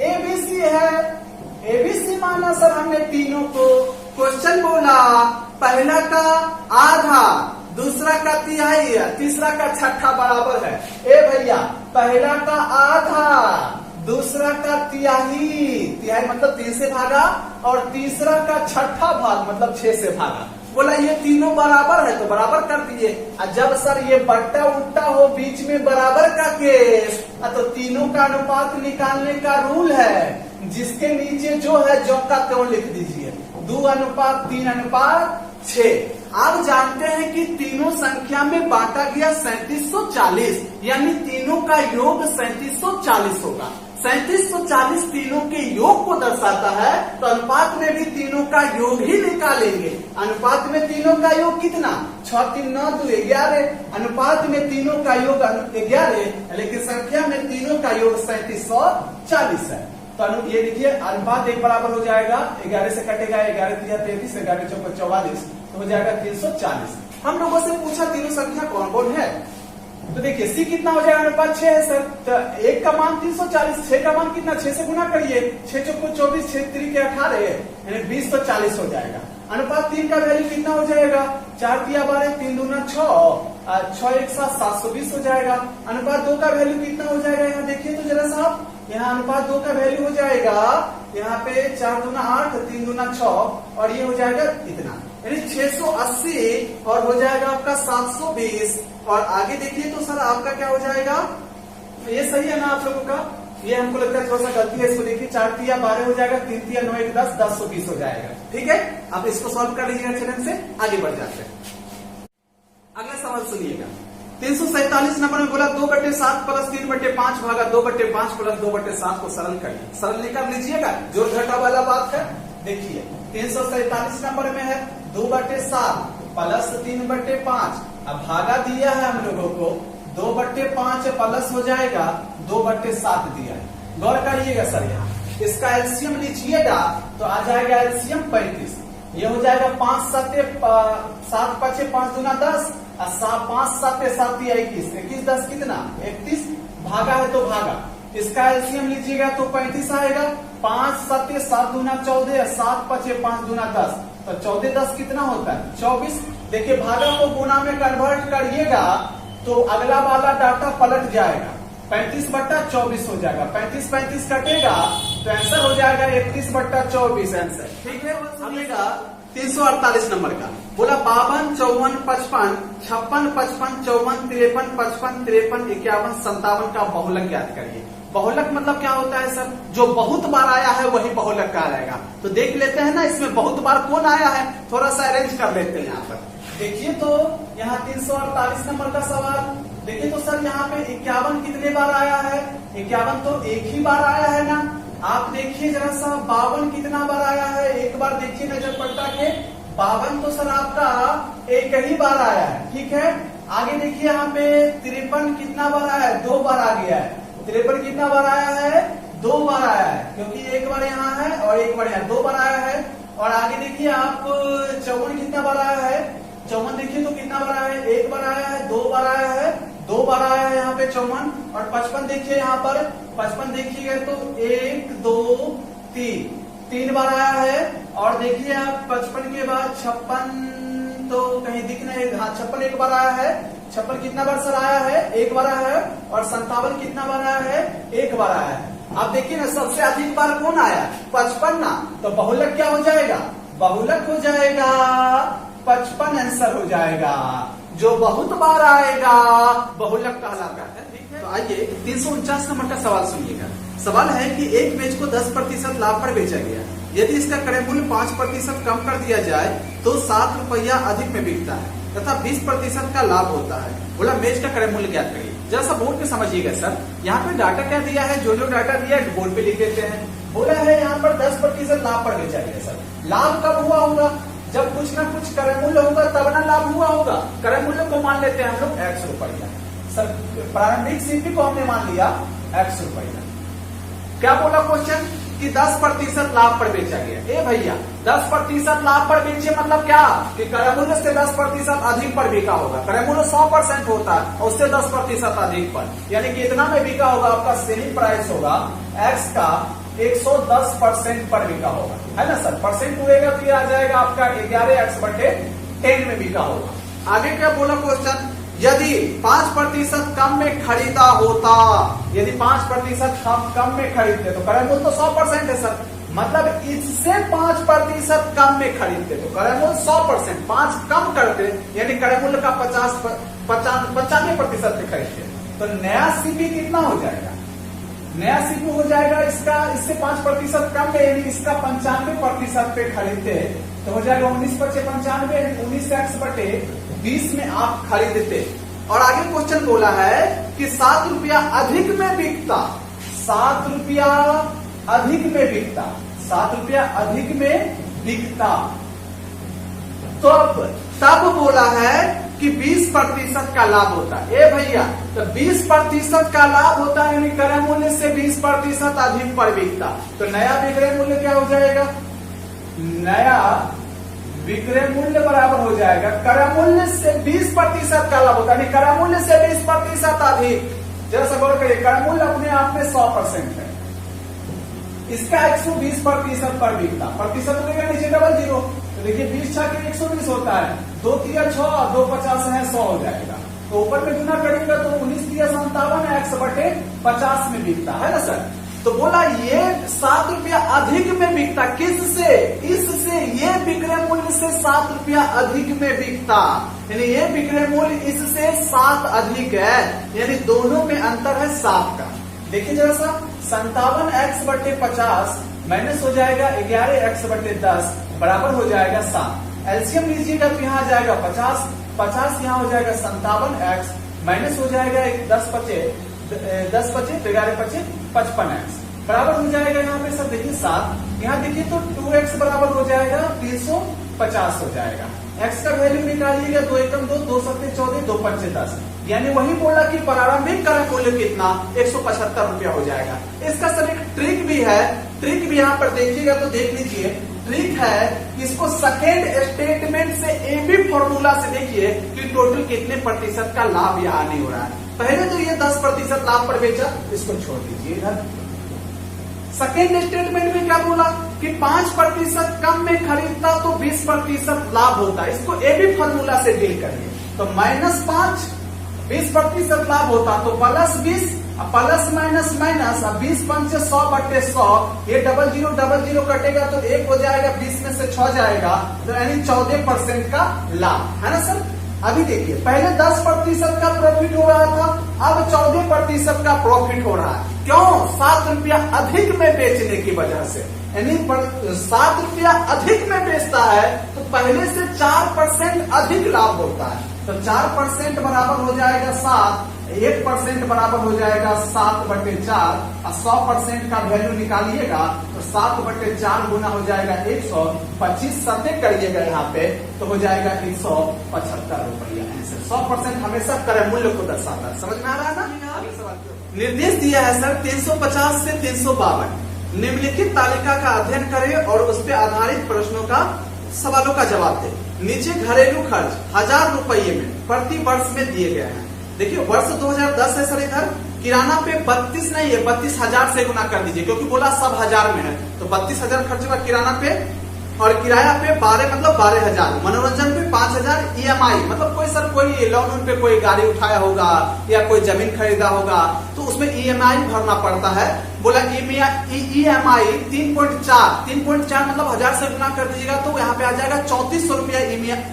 एबीसी है, एबीसी माना सर हमने तीनों को। क्वेश्चन बोला पहला का आधा, दूसरा का तिहाई, तीसरा का 1/6 बराबर है। ए भैया, पहला का आधा, दूसरा का तिहाई, तिहाई मतलब 3 से भागा, और तीसरा का 1/6 भाग मतलब 6 से भागा। बोला ये तीनों बराबर है तो बराबर कर दिए। जब सर ये बट्टा उल्टा हो बीच में बराबर का केस, तो तीनों का अनुपात निकालने का रूल है, जिसके नीचे जो है जो का त्यों लिख दीजिए, 2:3:6। आप जानते हैं कि तीनों संख्या में बांटा गया 3740, यानी तीनों का योग 3740 होगा। 3740 तीनों के योग को दर्शाता है, तो अनुपात में भी तीनों का योग ही निकालेंगे। अनुपात में तीनों का योग कितना? 6 3 9 2 11। अनुपात में तीनों का योग 11, लेकिन संख्या में तीनों का योग 3740 है। तो ये देखिए अनुपात 1 बराबर हो जाएगा, 11 से कटेगा 11 3 33, 11 4 44, तो हो जाएगा 340। हम लोगों से पूछा तीनों संख्या कौन कौन है, तो देखिए सी कितना हो जाएगा? अनुपात 6 है सर, तो 1 का मान 340, 6 का मान कितना? 6 से गुना करिए, 6 चौको 24, 6 3 के 18, यानी 20 तो 40 हो जाएगा। अनुपात 3 का वैल्यू कितना हो जाएगा? 4 3 12, 3 दूना 6, 6 1 7, 720 हो जाएगा। अनुपात 2 का वैल्यू कितना हो जाएगा? यहाँ देखिए तो जरा साहब, यहाँ अनुपात 2 का वैल्यू हो जाएगा, यहाँ पे 4 दूना 8, 3 दूना 6, और ये हो जाएगा इतना, यानी 680, और हो जाएगा आपका 720। और आगे देखिए तो सर आपका क्या हो जाएगा? ये सही है ना आप लोगों का? ये हमको लगता है थोड़ा सा गलती है, इसको देखिए 4 3 12 हो जाएगा, 3 3 9 1 10, 1020 हो जाएगा। ठीक है, आप इसको सॉल्व कर लीजिएगा चैनल से, आगे बढ़ जाते हैं। अगला सवाल सुनिएगा, 347 नंबर में बोला 2/7 प्लस 3/5 भागा 2/5 प्लस 2/7 को सरल करिए। सरल निकाल लीजिएगा, जोड़ घटा वाला बात है। देखिए 347 नंबर में है 2/7 प्लस 3/5। अब भागा दिया है हम लोगों को 2/5 प्लस हो जाएगा 2/7 दिया है। गौर करिएगा सर, यहाँ इसका एलसीएम लीजिएगा तो आ जाएगा एलसीएम 35। ये हो जाएगा 5 7 5 5 दूना 10 और 5 7 7 21 21 10 कितना 31 भागा है तो भागा। इसका एलसीएम लीजिएगा तो 35 आएगा। 5 7 7 दूना 14 7 5 5 दूना 10 तो 14 10 कितना होता है 24। देखिए भागा को गुना में कन्वर्ट करिएगा तो अगला वाला डाटा पलट जाएगा, 35/24 हो जाएगा। 35 35 कटेगा तो आंसर हो जाएगा 31/24 आंसर। ठीक है। अगला 348 नंबर का बोला 52 54 55 56 55 54 53 55 53 51 57 का बहुलक ज्ञात करिए। बहुलक मतलब क्या होता है सर? जो बहुत बार आया है वही बहुलक का आएगा। तो देख लेते हैं ना, इसमें बहुत बार कौन आया है, थोड़ा सा अरेंज कर लेते हैं। यहाँ पर देखिए तो यहाँ 348 नंबर का सवाल देखिए तो सर यहाँ पे 51 कितने बार आया है? 51 तो एक ही बार आया है ना। आप देखिए जरा सा 52 कितना बार आया है, एक बार देखिए नजर पलटा के। 52 तो सर आपका एक ही बार आया है। ठीक है। आगे देखिए यहाँ पे 53 कितना बार आया है? 2 बार आ गया है। 53 कितना बार आया है? 2 बार आया है, क्योंकि एक बार यहाँ है और एक बार यहाँ 2 बार आया है। और आगे देखिए आप 54 कितना बार आया है? 54 देखिए तो कितना बार आया है? 1 बार आया है, 2 बार आया है, 2 बार आया है यहाँ पे 54। और 55 देखिए यहाँ पर 55 देखिएगा तो 1 2 3 बार आया है। और देखिए आप 55 के बाद 56 तो कहीं दिख नहीं, हाँ 56 एक बार आया है। 56 कितना बार सर आया है? 1 बार आया है। और 57 कितना बार आया है? 1 बार आया है। आप देखिए ना सबसे अधिक बार कौन आया? 55 ना। तो बहुलक क्या हो जाएगा? बहुलक हो जाएगा 55 आंसर हो जाएगा। जो बहुत बार आएगा बहुलक कहलाता है। ठीक है। तो आइए 349 नंबर का सवाल सुनिएगा। सवाल है कि एक मेज को 10% लाभ पर बेचा गया। यदि इसका क्रय मूल्य 5% कम कर दिया जाए तो 7 रुपया अधिक में बिकता है तथा 20% का लाभ होता है। बोला मेज का क्रय मूल्य ज्ञात करिए। जरा सा बोर्ड पे समझिएगा सर, यहाँ पे डाटा क्या दिया है, जो डाटा दिया है बोर्ड पे लिख देते हैं। बोला है यहाँ पर 10% लाभ पर बेचा गया। सर लाभ कब हुआ होगा? जब कुछ ना कुछ क्रय मूल्य होगा तब ना लाभ हुआ होगा। क्रय मूल्य को मान लेते हैं हम लोग X रुपया। सर प्रारंभिक सीपी को हमने मान लिया X रुपया। क्या बोला क्वेश्चन कि 10% लाभ पर बेचा गया। ए भैया 10% लाभ पर बेचे मतलब क्या कि क्रय मूल्य से 10% अधिक पर बिका होगा। क्रय मूल्य 100% होता है और उससे 10% अधिक पर, यानी कि इतना में बिका होगा। आपका सेलिंग प्राइस होगा X का 110% पर बिका होगा, है ना सर। परसेंट हुएगा तो ये आ जाएगा आपका 11x/10 में बिका होगा। आगे क्या बोला क्वेश्चन, यदि 5% कम में खरीदा होता, यदि 5% कम में खरीदते तो क्रय मूल्य तो 100% है सर। मतलब इससे 5% कम में खरीदते तो क्रय मूल्य 100%, 5 कम करते यानी क्रय मूल्य का 95% पे खरीदते तो नया सीपी कितना हो जाएगा? नया सीपी हो जाएगा इसका, इससे 5% कम में यानी इसका 95% पे खरीदते तो हो जाएगा 19/95 19x/20 में आप खरीदते। और आगे क्वेश्चन बोला है कि 7 रुपया अधिक में बिकता, 7 रुपया अधिक में बिकता, 7 रुपया अधिक में बिकता। तो तब बोला है कि 20% का लाभ होता है। ए भैया तो 20% का लाभ होता है यानी क्रय मूल्य से 20% अधिक पर बिकता। तो नया विक्रय मूल्य क्या हो जाएगा? नया विक्रय मूल्य बराबर हो जाएगा क्रय मूल्य से 20% का लाभ होता है, क्रय मूल्य से 20% अधिक। जरा सा गौर करिए, क्रय मूल्य अपने आप में 100% है, इसका 120% पर बिकता। प्रतिशत होगा नीचे डबल जीरो, तो देखिए 20 छह के 120 होता है, 2 3 6 2 50 है 100 हो जाएगा। तो ऊपर में गुना करेंगे तो 19 3 57 x/50 में बिकता है ना सर। तो बोला ये 7 रुपया अधिक में बिकता, किससे? इससे। ये विक्रय मूल्य से 7 रुपया अधिक में बिकता, यानी ये विक्रय मूल्य इससे 7 अधिक है, यानी दोनों में अंतर है 7 का। देखिए जरा सा 57x/50 माइनस हो जाएगा 11x/10 बराबर हो जाएगा 7। एलसीएम लीजिएगा तो यहाँ आ जाएगा 50, 50 यहाँ हो जाएगा 57x माइनस हो जाएगा 10 बचे 11 बचे 55x बराबर हो जाएगा यहाँ पे सर देखिए 7, यहाँ देखिए तो 2x बराबर हो जाएगा 350 हो जाएगा। x का वैल्यू निकालिएगा 2 एकम 2, 2 सत्ते 14, 2 पंचे 10, यानी वही बोला कि प्रारंभिक क्रय मूल्य कितना 175 रुपया हो जाएगा। इसका सर एक ट्रिक भी है, ट्रिक भी यहाँ पर देखिएगा तो देख लीजिए। ट्रिक है इसको सेकेंड स्टेटमेंट से एबी फॉर्मूला से देखिए कि टोटल कितने प्रतिशत का लाभ यहाँ नहीं हो रहा है। पहले तो ये 10% लाभ पर बेचा, इसको छोड़ दीजिए इधर। सेकेंड स्टेटमेंट में क्या बोला कि 5% कम में खरीदता तो 20% लाभ होता है। इसको एबी फॉर्मूला से डील करिए तो -5 20% लाभ होता तो +20 प्लस माइनस माइनस 20 पंचे 100/100, ये 00 कटेगा तो 1 हो जाएगा, 20 में से 6 जाएगा तो यानी 14% का लाभ है ना सर। अभी देखिए पहले 10% का प्रॉफिट हो रहा था, अब 14% का प्रॉफिट हो रहा है। क्यों? 7 रुपया अधिक में बेचने की वजह से, यानी 7 रुपया अधिक में बेचता है तो पहले से 4% अधिक लाभ होता है। तो 4% बराबर हो जाएगा 7, 1% बराबर हो जाएगा 7/4 और 100% का वैल्यू निकालिएगा तो 7/4 गुना हो जाएगा 100, 25 सत्ते करिएगा यहाँ पे तो हो जाएगा 175 रुपया। 100% हमेशा क्रय मूल्य को दर्शाता है। समझ में आ रहा है ना? अगले सवाल निर्देश दिया है सर 350 से 352, निम्नलिखित तालिका का अध्ययन करें और उस पर आधारित प्रश्नों का सवालों का जवाब दें। नीचे घरेलू खर्च 1000 रुपये में प्रति वर्ष में दिए गए हैं। देखिए वर्ष 2010 है सर, इधर किराना पे 32 नहीं है, 32,000 से गुना कर दीजिए क्योंकि बोला सब 1000 में है तो 32,000 खर्च हुआ किराना पे, और किराया पे 12 मतलब 12,000, मनोरंजन पे 5,000, EMI मतलब कोई सर कोई लोन पे कोई गाड़ी उठाया होगा या कोई जमीन खरीदा होगा तो उसमें EMI भरना पड़ता है। बोला EMI 3.4 मतलब 1000 से गुना कर दीजिएगा तो यहाँ पे आ जाएगा 3400 रुपया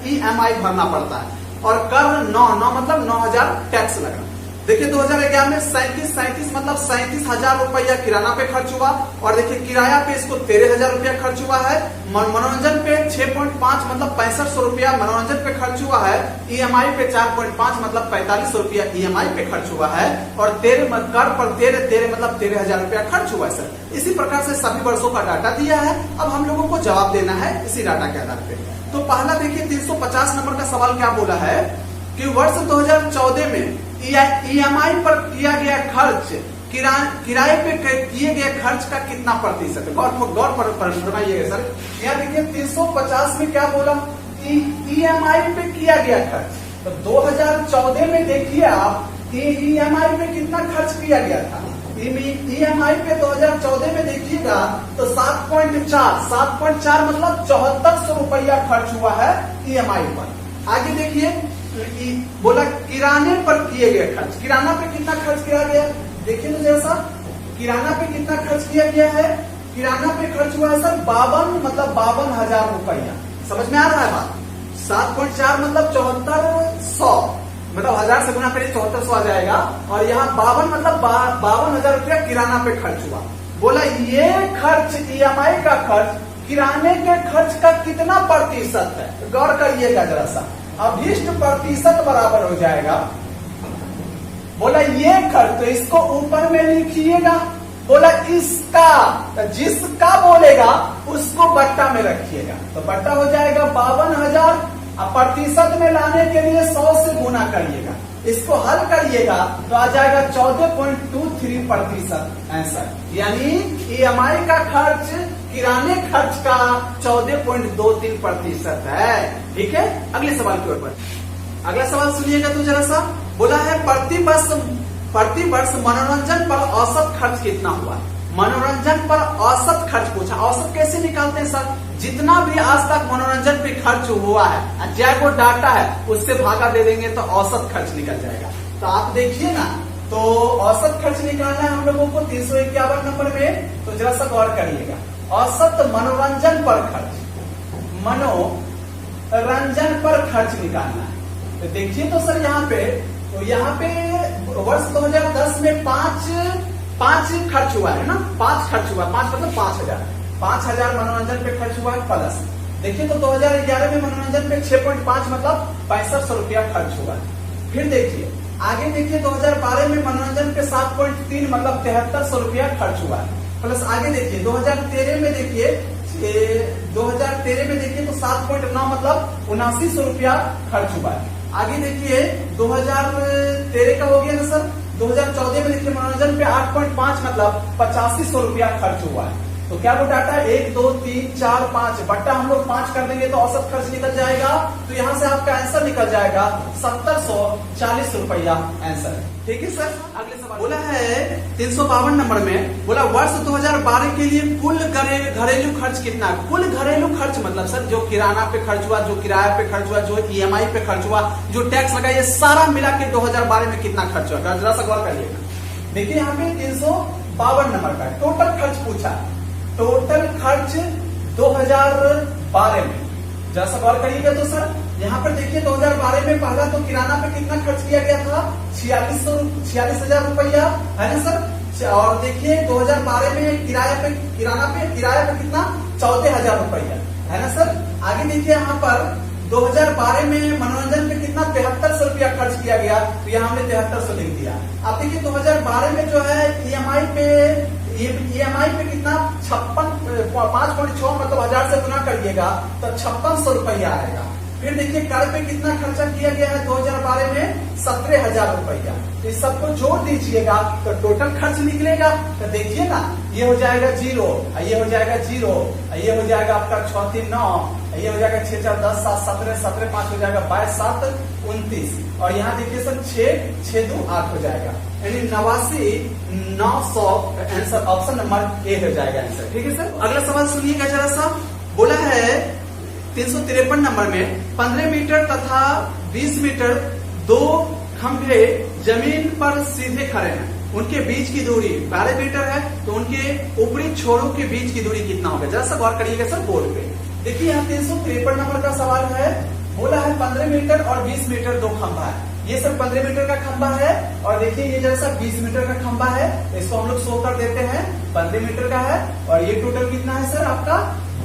EMI भरना पड़ता है। और कर 9 मतलब 9,000 टैक्स लगना। देखिए 2011 में 37 मतलब 37,000 रुपया किराना पे खर्च हुआ, और देखिए किराया पे इसको 13,000 रुपया खर्च हुआ है। मनोरंजन पे 6.5 मतलब 6500 रुपया मनोरंजन पे खर्च हुआ है। EMI पे 4.5 मतलब 4500 रुपया EMI पे खर्च हुआ है, और 13 कर पर 13 मतलब 13,000 रुपया खर्च हुआ है सर। इसी प्रकार से सभी वर्षों का डाटा दिया है, अब हम लोगों को जवाब देना है इसी डाटा के आधार पे। तो पहला देखिए 350 नंबर का सवाल क्या बोला है कि वर्ष 2014 में EMI पर किया गया खर्च किराए पे किए गए खर्च का कितना प्रतिशत है? गौर पर फरमाइएगा सर। यहाँ देखिए 350 में क्या बोला EMI पे किया गया खर्च, तो 2014 में देखिए आप EMI पे कितना खर्च किया गया था। EMI पे 2014 में देखिएगा तो 7.4 मतलब 7400 रुपया खर्च हुआ है EMI पर। आगे देखिए बोला किराने पर किए गए खर्च, किराना पे कितना खर्च किया गया देखिए तो जैसा किराना पे कितना खर्च किया गया है। किराना पे खर्च हुआ है सर 52 मतलब 52,000 रुपया। समझ में आ रहा है बात? 7.4 मतलब 7400 मतलब 1000 से गुना करिए 7400 आ जाएगा, और यहाँ 52 मतलब 52,000 रुपया किराना पे खर्च हुआ। बोला ये खर्च EMI का खर्च किराने के खर्च का कितना प्रतिशत है? गौर करिएगा जरा सा, अभिष्ट प्रतिशत बराबर हो जाएगा। बोला ये खर्च, तो इसको ऊपर में लिखिएगा। बोला इसका, तो जिसका बोलेगा उसको बट्टा में रखिएगा, तो बट्टा हो जाएगा 52,000। अब प्रतिशत में लाने के लिए 100 से गुना करिएगा, इसको हल करिएगा तो आ जाएगा 14.23% आंसर। यानी EMI का खर्च किराने खर्च का 14.23% है। ठीक है, अगले सवाल की ओर बढ़। अगला सवाल सुनिएगा तो जरा सा। बोला है प्रति वर्ष मनोरंजन पर औसत खर्च कितना हुआ? मनोरंजन पर औसत खर्च पूछा। औसत कैसे निकालते हैं सर? जितना भी आज तक मनोरंजन पे खर्च हुआ है, चाहे वो डाटा है उससे भागा दे देंगे तो औसत खर्च निकल जाएगा। तो आप देखिए ना, तो औसत खर्च निकालना है हम लोगों को 351 नंबर में, तो जरा सा गौर करिएगा। औसत मनोरंजन पर खर्च, मनोरंजन पर खर्च निकालना है। तो देखिए तो सर यहाँ पे, तो यहाँ पे वर्ष 2010 में 5 खर्च हुआ है ना, 5 खर्च हुआ, 5 मतलब 5,000 मनोरंजन पे खर्च हुआ है प्लस। देखिए तो 2011 में मनोरंजन पे 6.5 मतलब 6500 रुपया खर्च हुआ है। फिर देखिए आगे देखिए 2012 में मनोरंजन पे 7.3 मतलब 7300 रुपया खर्च हुआ है। प्लस आगे देखिए 2013 में देखिए 2013 में देखिए तो 7.9 मतलब 7900 रुपया खर्च हुआ है। आगे देखिए 2013 का हो गया ना सर। 2014 में देखिए मनोरंजन पे 8.5 मतलब 8500 रुपया खर्च हुआ है। तो क्या वो डाटा 1 2 3 4 5 बट्टा हम लोग 5 कर देंगे तो औसत खर्च निकल जाएगा। तो यहाँ से आपका आंसर निकल जाएगा 1740 रुपया आंसर। ठीक है सर। अगले सवाल बोला है 352 नंबर में, बोला वर्ष 2012 के लिए कुल घरेलू खर्च कितना। कुल घरेलू खर्च मतलब सर जो किराना पे खर्च हुआ, जो किराया पे खर्च हुआ, जो EMI पे खर्च हुआ, जो टैक्स लगा, ये सारा मिला के 2012 में कितना खर्च हुआ, जरा सा गौर करिएगा। देखिए यहाँ पे 352 नंबर का टोटल खर्च पूछा। टोटल खर्च 2012 में जरा सा गौर करिएगा। तो सर यहाँ पर देखिए 2012 में पहला तो किराना पे कितना खर्च किया गया था 46,000 रुपया, है ना सर। और देखिए 2012 में किराना पे कितना 14,000 रुपया, है ना सर। आगे देखिए यहाँ पर 2012 में मनोरंजन पे कितना 7300 रुपया खर्च किया गया। तो यहाँ हमने 7300 लिख दिया। अब देखिए 2012 में जो है EMI पे कितना 5.6 मतलब 1000 से गुना करिएगा तो 5600 रुपया आएगा। फिर देखिए कर पे कितना खर्चा किया गया है 2012 में 17,000 रुपया। तो इस सबको जोड़ दीजिएगा तो टोटल खर्च निकलेगा। तो देखिए ना ये हो जाएगा 0, ये हो जाएगा 0, ये हो जाएगा आपका 6 3 9, ये हो जाएगा 6 4 10 7 17 17 5 हो जाएगा 22 7 29 और यहाँ देखिए सर 6 6 2 8 हो जाएगा, यानी 89,900 आंसर ऑप्शन नंबर ए हो जाएगा आंसर। ठीक है सर। अगला सवाल सुनिएगा जरा सा। बोला है 353 नंबर में 15 मीटर तथा 20 मीटर दो खंभे जमीन पर सीधे खड़े हैं, उनके बीच की दूरी 12 मीटर है। तो उनके ऊपरी छोरों के बीच की दूरी कितना होगा, जरा सा गौर करिएगा सर बोर्ड पे। देखिए यहाँ 353 नंबर का सवाल है। बोला है 15 मीटर और 20 मीटर दो खंभा है। ये सर 15 मीटर का खंभा है और देखिए ये जैसा 20 मीटर का खंभा है। इसको हम लोग शो कर देते हैं 15 मीटर का है और ये टोटल कितना है सर आपका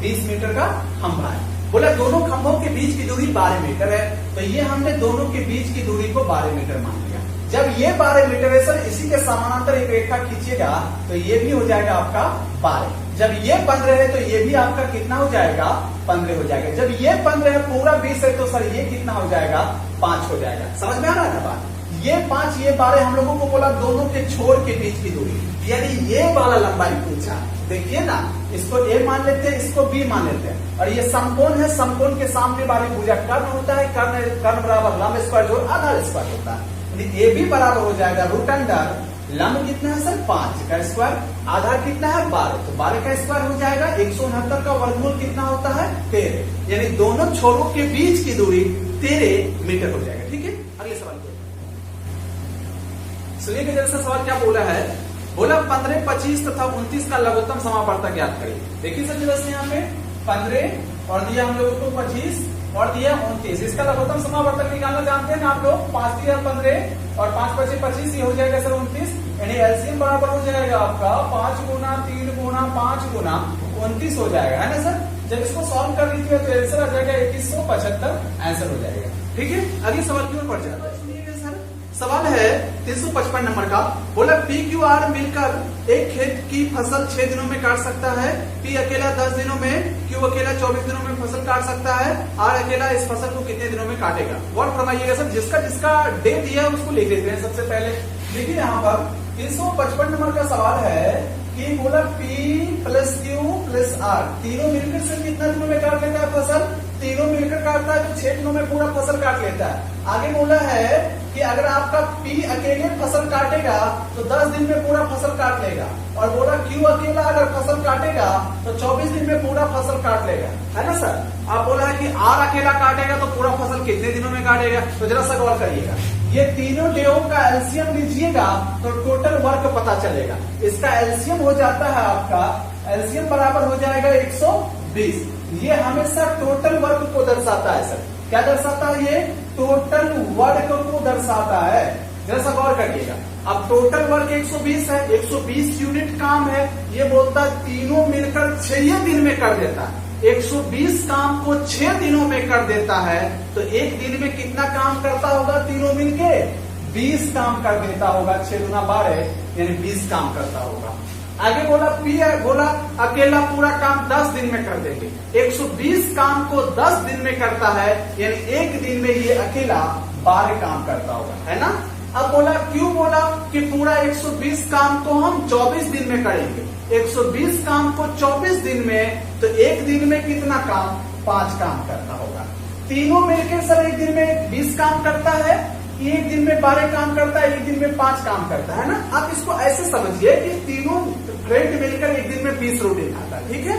20 मीटर का खंभा है। बोला दोनों खंभों के बीच की दूरी 12 मीटर है। तो ये हमने दोनों के बीच की दूरी को 12 मीटर मान लिया। जब ये 12 मीटर है सर इसी के समानांतर एक रेखा खींचिएगा तो ये भी हो जाएगा आपका 12। जब ये 15 है तो ये भी आपका कितना हो जाएगा 15 हो जाएगा। जब ये 15 है पूरा 20 है तो सर ये कितना हो जाएगा 5 हो जाएगा। समझ में आ रहा है बात। ये 5 ये 12 हम लोगों को बोला दोनों के छोर के बीच की दूरी, यानी ये वाला लंबाई पूछा। देखिए ना इसको ए मान लेते हैं, इसको बी मान लेते हैं और ये समकोण है। समकोण के सामने वाली भुजा कर्ण होता है। कर्ण बराबर लंब स्क्वायर जोड़ आधार स्क्वायर होता है। ए भी बराबर हो जाएगा रूट अंडर लंब कितना है सर 5 का स्क्वायर, आधार कितना है 12, तो 12 का स्क्वायर हो जाएगा। 169 का वर्गमूल कितना होता है 13, यानी दोनों छोरों के बीच की दूरी 13 मीटर हो जाएगा। ठीक है। अगले सवाल को सुनिए कि जैसा सवाल क्या बोला है। बोला 15 25 तथा 29 का लघुत्तम समापवर्तक ज्ञात करिए। देखिए सर जैसे यहाँ पे 15 और दिया हम लोगों को 25 और दिया 29, इसका लघुत्तम समापवर्तक निकालना जानते हैं ना आप लोग। 5 दिया 15 और 5 25 25, ये हो जाएगा सर 29, यानी एलसीएम बराबर हो जाएगा आपका 5 गुना 3 गुना 5 गुना 29 हो जाएगा, है ना सर। जब इसको सॉल्व कर लीजिए तो आंसर आ जाएगा 2175 आंसर हो जाएगा। ठीक है। अगले सवाल की ओर बढ़ जाता है। सवाल है 355 नंबर का। बोला PQR मिलकर एक खेत की फसल 6 दिनों में काट सकता है। P अकेला 10 दिनों में, Q अकेला 24 दिनों में फसल काट सकता है। R अकेला इस फसल को कितने दिनों में काटेगा। गौर फरमाइएगा सर, जिसका डे दिया है उसको लिख देते हैं सबसे पहले। देखिए यहाँ पर 355 नंबर का सवाल है कि बोला P plus Q plus R तीनों मिलकर से कितना दिनों में काट लेता है फसल। तीनों मिलकर काटता है तो 6 दिनों में पूरा फसल काट लेता है। आगे बोला है कि अगर आपका P अकेले फसल काटेगा तो 10 दिन में पूरा फसल काट लेगा और बोला Q अकेला अगर फसल काटेगा तो 24 दिन में पूरा फसल काट लेगा, है ना सर। आप बोला है कि R अकेला काटेगा तो पूरा फसल कितने दिनों में काटेगा। तो जरा सा गौर करिएगा, ये तीनों डेओ का एलसीएम लीजिएगा तो टोटल वर्क पता चलेगा। इसका एलसीएम हो जाता है आपका, एलसीएम बराबर हो जाएगा 120। ये हमेशा टोटल वर्क को दर्शाता है सर। क्या दर्शाता है ये टोटल वर्क को दर्शाता है। जरा सा गौर करिएगा। अब टोटल वर्क 120 है, 120 यूनिट काम है। ये बोलता है तीनों मिलकर 6 दिन में कर देता है। 120 काम को 6 दिनों में कर देता है तो एक दिन में कितना काम करता होगा तीनों मिलके 20 काम कर देता होगा। 6 दूना 12 यानी 20 काम करता होगा। आगे बोला पी बोला अकेला पूरा काम 10 दिन में कर देंगे। 120 काम को 10 दिन में करता है, यानी एक दिन में ये अकेला 12 काम करता होगा, है ना। अब बोला क्यों बोला कि पूरा 120 काम को हम 24 दिन में करेंगे। 120 काम को 24 दिन में, तो एक दिन में कितना काम? 5 काम करता होगा। तीनों मिलकर सर एक दिन में 20 काम करता है, एक दिन में 12 काम करता है, एक दिन में 5 काम करता है ना। आप इसको ऐसे समझिए कि तीनों फ्रेंड मिलकर एक दिन में 20 रोटी खाता है, ठीक है।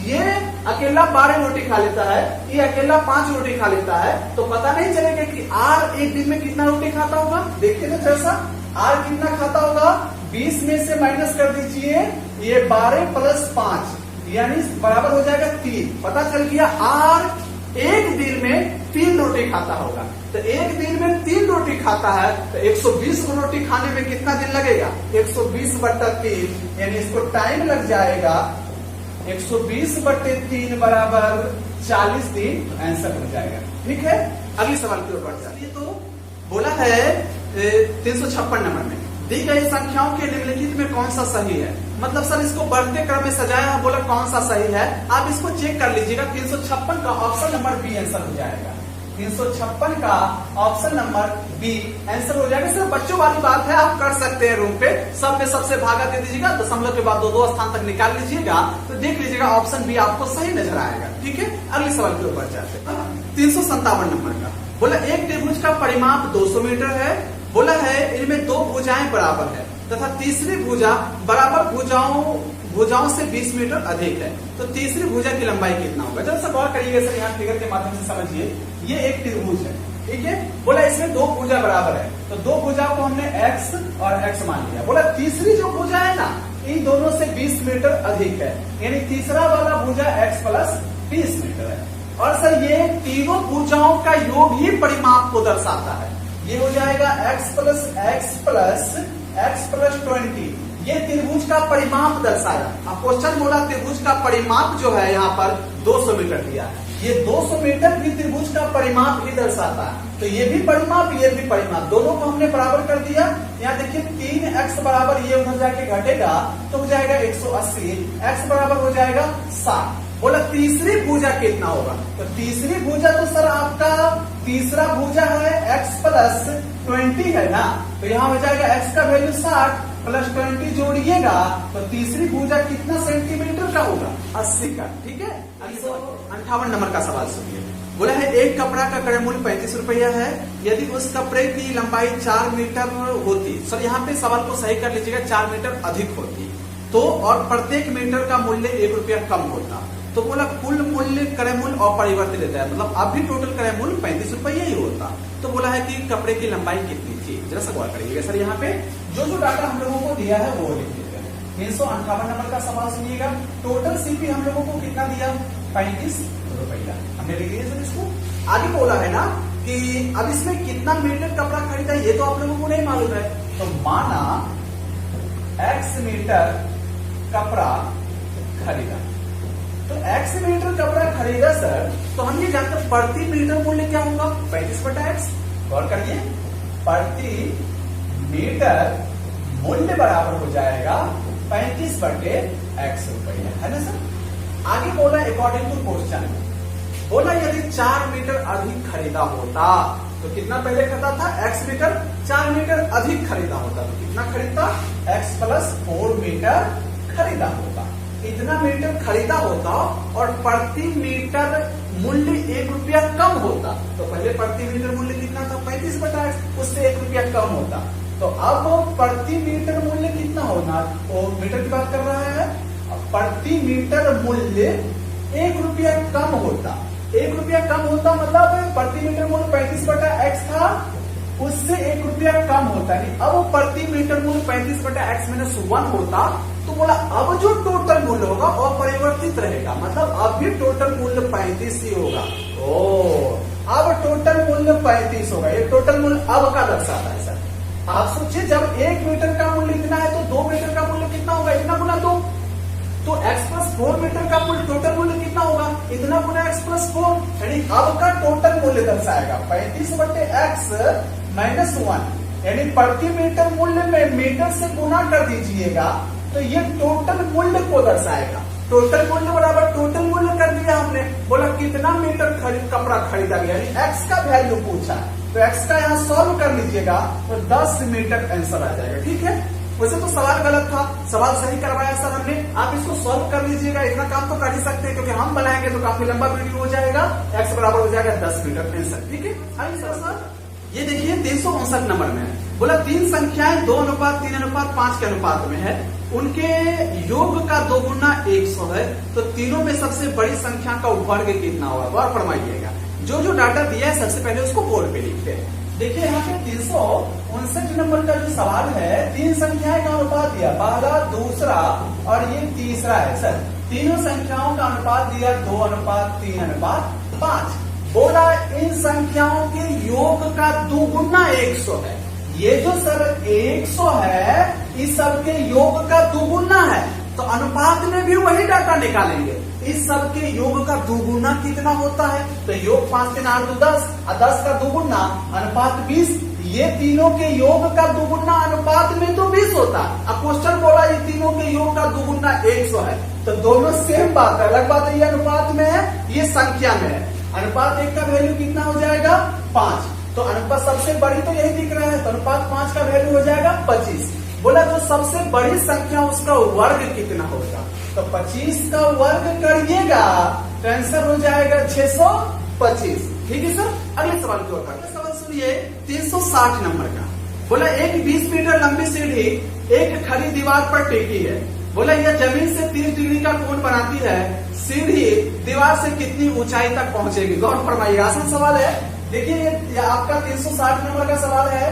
ये अकेला 12 रोटी खा लेता है, ये अकेला 5 रोटी खा लेता है, तो पता नहीं चलेगा कि आर एक दिन में कितना रोटी खाता होगा। देखिए तो जैसा आर कितना खाता होगा, 20 में से माइनस कर दीजिए, ये 12 प्लस 5 यानी बराबर हो जाएगा 3। पता चल गया आर एक दिन में 3 रोटी खाता होगा। तो एक दिन में 3 रोटी खाता है, तो 120 रोटी खाने में कितना दिन लगेगा? 120/3 यानी इसको टाइम लग जाएगा 120/3 बराबर 40 दिन, तो आंसर हो जाएगा। ठीक है, अगले सवाल की ओर बढ़ जाइए। तो बोला है 356 नंबर में दी गई संख्याओं के निम्नलिखित में कौन सा सही है। मतलब सर इसको बढ़ते क्रम में सजाया, बोला कौन सा सही है। आप इसको चेक कर लीजिएगा। 356 का ऑप्शन नंबर बी आंसर हो जाएगा। 356 का ऑप्शन नंबर बी आंसर हो जाएगा। सिर्फ बच्चों वाली बात है, आप कर सकते हैं रूम पे सब में सबसे भागा दे दीजिएगा, दशमलव के बाद 2 स्थान तक निकाल लीजिएगा, तो देख लीजिएगा ऑप्शन बी आपको सही नजर आएगा। ठीक है, अगले सवाल के ऊपर जाते हैं। 357 नंबर का बोला एक त्रिभुज का परिमाप 200 मीटर है। बोला है इनमें 2 भुजाएं बराबर है तथा तीसरी भुजा बराबर भुजाओं से 20 मीटर अधिक है, तो तीसरी भुजा की लंबाई कितना होगा। जब सब गौर करिएगा सर, यहाँ फिगर के माध्यम से समझिए। ये एक त्रिभुज है, ठीक है। बोला इसमें 2 भुजा बराबर है, तो 2 भुजाओं को हमने x और x मान लिया। बोला तीसरी जो भुजा है ना, इन दोनों से 20 मीटर अधिक है, यानी तीसरा वाला भुजा x प्लस 20 मीटर है। और सर ये तीनों भुजाओं का योग ही परिमाप को दर्शाता है। ये हो जाएगा x प्लस x प्लस 20, ये त्रिभुज का परिमाप दर्शाया। अब क्वेश्चन बोला त्रिभुज का परिमाप जो है यहाँ पर 200 मीटर दिया है, ये 200 मीटर भी त्रिभुज का परिमाप ही दर्शाता है। तो ये भी परिमाप, ये भी परिमाप, दोनों को हमने बराबर कर दिया। यहाँ देखिए 3x बराबर ये उधर जाके घटेगा तो हो जाएगा 180, x बराबर हो जाएगा 60। बोला तीसरी भुजा कितना होगा, तो तीसरी भुजा तो सर आपका तीसरा भुजा है x प्लस 20 है ना, तो यहाँ हो जाएगा x का वैल्यू 60 प्लस 20 जोड़िएगा तो तीसरी भुजा कितना सेंटीमीटर का होगा? 80 का। ठीक है, 58 नंबर का सवाल सुनिए। बोला है एक कपड़ा का क्रय मूल्य 35 रुपया है, यदि उस कपड़े की लंबाई 4 मीटर होती। सर यहाँ पे सवाल को सही कर लीजिएगा, 4 मीटर अधिक होती तो, और प्रत्येक मीटर का मूल्य 1 रुपया कम होता, तो बोला कुल मूल्य क्रय मूल्य अपरिवर्तित रहता है, मतलब अभी टोटल क्रय मूल्य 35 रुपया ही होता। तो बोला है कि कपड़े की लंबाई कितनी थी। जरा सा गौर करिएगा सर, यहाँ पे जो डाटा हम लोगों को दिया है वो लिख देते हैं। 358 नंबर का सवाल सुनिएगा। टोटल सीपी हम लोगों को कितना दिया? 35 रुपया, हमने लिख दिया सर इसको। आगे बोला है ना कि अब इसमें कितना मीटर कपड़ा खरीदा, ये तो आप लोगों को नहीं मालूम है। तो माना x मीटर कपड़ा खरीदा, तो x मीटर कपड़ा खरीदा सर, तो हम ये जानते हैं प्रति मीटर मूल्य क्या होगा? 35/x। गौर करिए, प्रति मीटर मूल्य बराबर हो जाएगा 35/x रुपया, है ना सर। आगे बोला अकॉर्डिंग टू क्वेश्चन, बोला यदि 4 मीटर अधिक खरीदा होता तो कितना पहले खरीदा था? x मीटर, 4 मीटर अधिक खरीदा होता तो कितना खरीदता? x प्लस 4 मीटर खरीदा होता। इतना मीटर खरीदा होता और प्रति मीटर मूल्य 1 रुपया कम होता, तो पहले प्रति मीटर मूल्य कितना था? 35/x, उससे 1 रुपया कम होता। तो अब प्रति मीटर मूल्य कितना होना? वो मीटर की बात कर रहा है, प्रति मीटर मूल्य 1 रुपया कम होता। 1 रुपया कम होता मतलब प्रति मीटर मूल्य 35/x था, उससे 1 रुपया कम होता है। अब प्रति मीटर मूल्य 35/x -1 होता, तो बोला अब जो टोटल मूल्य होगा वो परिवर्तित रहेगा, मतलब अब भी टोटल मूल्य 35 ही होगा। अब टोटल मूल्य 35 होगा, ये टोटल मूल्य अब का दर्शाता है सर। आप सोचिए जब 1 मीटर का मूल्य इतना है तो 2 मीटर का मूल्य कितना होगा? इतना गुना 2, तो x प्लस 4 मीटर का मूल्य टोटल मूल्य कितना होगा? इतना गुना x प्लस 4, यानी अब का टोटल मूल्य दर्शाएगा 35/x -1। यानी प्रति मीटर मूल्य में मीटर से गुना कर दीजिएगा तो ये टोटल मूल्य को दर्शाएगा। टोटल मूल्य बराबर टोटल मूल्य कर दिया हमने, बोला कितना मीटर कपड़ा खरीदा गया, यानी एक्स का वैल्यू पूछा तो एक्स का यहाँ सॉल्व कर लीजिएगा तो 10 मीटर आंसर आ जाएगा। ठीक है, वैसे तो सवाल गलत था, सवाल सही करवाया सर हमने, आप इसको सॉल्व कर लीजिएगा, इतना काम तो कर ही सकते हैं क्योंकि हम बनाएंगे तो काफी लंबा वीडियो हो जाएगा। एक्स बराबर हो जाएगा 10 मीटर आंसर। ठीक है सर, ये देखिए 359 नंबर में है, बोला तीन संख्याएं 2:3:5 के अनुपात में है, उनके योग का 2 गुना 100 है, तो तीनों में सबसे बड़ी संख्या का वर्ग कितना होगा और फरमाइएगा। जो डाटा दिया है सबसे पहले उसको बोर्ड पे लिखते हैं। देखिए यहाँ पे 359 नंबर का जो सवाल है, तीन संख्याएं का अनुपात दिया, पहला दूसरा और ये तीसरा है सर। तीनों संख्याओं का अनुपात दिया 2:3:5। बोला इन संख्याओं के योग का 2 गुना 100 है। ये जो सर 100 है इस सब के योग का 2 गुना है, तो अनुपात में भी वही डाटा निकालेंगे। इस सब के योग का 2 गुना कितना होता है, तो योग 5 3 8 2 10 और 10 का 2 गुना अनुपात 20। ये तीनों के योग का 2 गुना अनुपात में तो 20 होता है। अब क्वेश्चन बोला ये तीनों के योग का 2 गुना 100 है, तो दोनों सेम बात है, अलग बात है ये अनुपात में है ये संख्या में है। अनुपात 1 का वैल्यू कितना हो जाएगा 5, तो अनुपात सबसे बड़ी तो यही दिख रहा है, तो अनुपात 5 का वैल्यू हो जाएगा 25। बोला जो सबसे बड़ी संख्या उसका वर्ग कितना होगा, तो 25 का वर्ग करिएगा तो आंसर हो जाएगा 625। ठीक है सर, अगले सवाल की ओर बढ़ते हैं। सवाल सुनिए 360 नंबर का, बोला एक 20 मीटर लंबी सीढ़ी एक खड़ी दीवार पर टिकी है। बोला यह जमीन से 30 डिग्री का कोण बनाती है, सीढ़ी दीवार से कितनी ऊंचाई तक पहुंचेगी, गौर फरमाइएगा। आसान सवाल है। देखिए ये आपका 360 नंबर का सवाल है।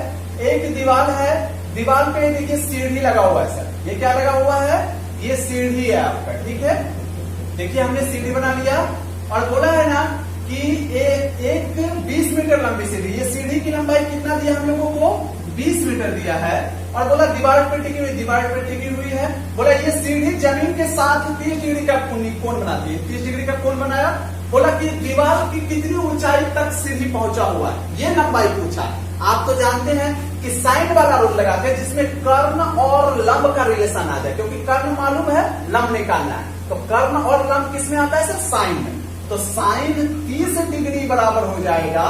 एक दीवार है, दीवार पे देखिए सीढ़ी लगा हुआ है सर, ये क्या लगा हुआ है, ये सीढ़ी है आपका। ठीक है, देखिए हमने सीढ़ी बना लिया और बोला है ना कि एक 20 मीटर लंबी सीढ़ी, ये सीढ़ी की लंबाई कितना दिया हम लोगों को 20 मीटर दिया है, और बोला दीवार पे टिकी हुई, दीवार पे टिकी हुई है। बोला ये सीढ़ी जमीन के साथ 30 डिग्री का कोण बनाती है, 30 डिग्री का कोण बनाया। बोला कि दीवार की कितनी ऊंचाई तक सीढ़ी पहुंचा हुआ है, ये लंबाई पूछा। आप तो जानते हैं कि साइन वाला रूल लगाते हैं जिसमें कर्ण और लंब का रिलेशन आ जाए, क्योंकि कर्ण मालूम है लंब निकालना है, तो कर्ण और लंब किसमें आता है सर, साइन में। तो साइन 30 डिग्री बराबर हो जाएगा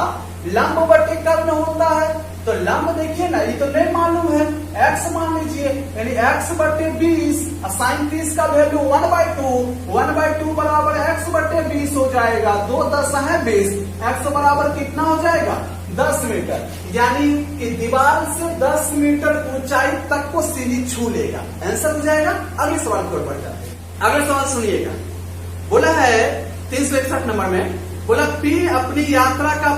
लंब बटे कर्ण होता है, तो लंब देखिए ना ये तो नहीं मालूम है, x मान लीजिए, यानी x बटे 20, साइन 30 का वैल्यू 1/2 बराबर x बटे 20 हो जाएगा। 2 10 है 20, x बराबर कितना हो जाएगा 10 मीटर, यानी कि दीवार से 10 मीटर ऊंचाई तक को सीढ़ी छू लेगा। आंसर हो जाएगा। अगले सवाल की ओर बढ़ जाते हैं। अगले सवाल सुनिएगा, बोला है 361 नंबर में, बोला P अपनी यात्रा का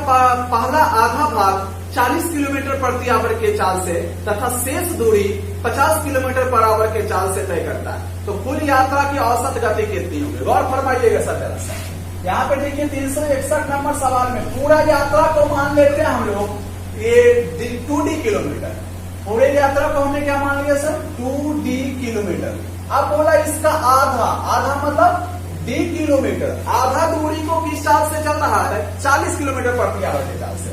पहला आधा भाग 40 किलोमीटर प्रति आवर के चाल से तथा शेष दूरी 50 किलोमीटर पर आवर के चाल से तय करता है, तो कुल यात्रा की औसत गति कितनी होगी, गौर फरमाइएगा सर जरा सा। यहाँ पे देखिए 361 नंबर सवाल में पूरा यात्रा को मान लेते हैं हम लोग ये 2D किलोमीटर, पूरे यात्रा को हमने क्या मान लिया सर 2D किलोमीटर। अब बोला इसका आधा मतलब D किलोमीटर, आधा दूरी को किस चाल से चल रहा है 40 किलोमीटर प्रति आवर के चाल से,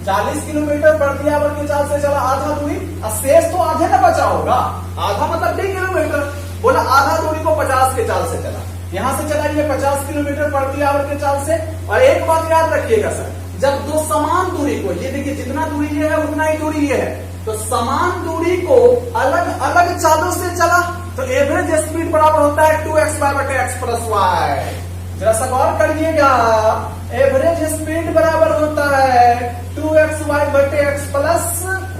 40 किलोमीटर प्रति आवर के चाल से चला आधा दूरी, और शेष तो आधे न बचा होगा, आधा मतलब 2 किलोमीटर। बोला आधा दूरी को 50 के चाल से चला, यहां से चला ये 50 किलोमीटर प्रति आवर के चाल से। और एक बात याद रखिएगा सर, जब दो समान दूरी को, ये देखिए जितना दूरी ये है उतना ही दूरी ये है, तो समान दूरी को अलग अलग चालों से चला तो एवरेज स्पीड बराबर होता है 2xy बटे x प्लस वाई। जरा सा गौर करिएगा, एवरेज स्पीड बराबर होता है 2xy बटे x प्लस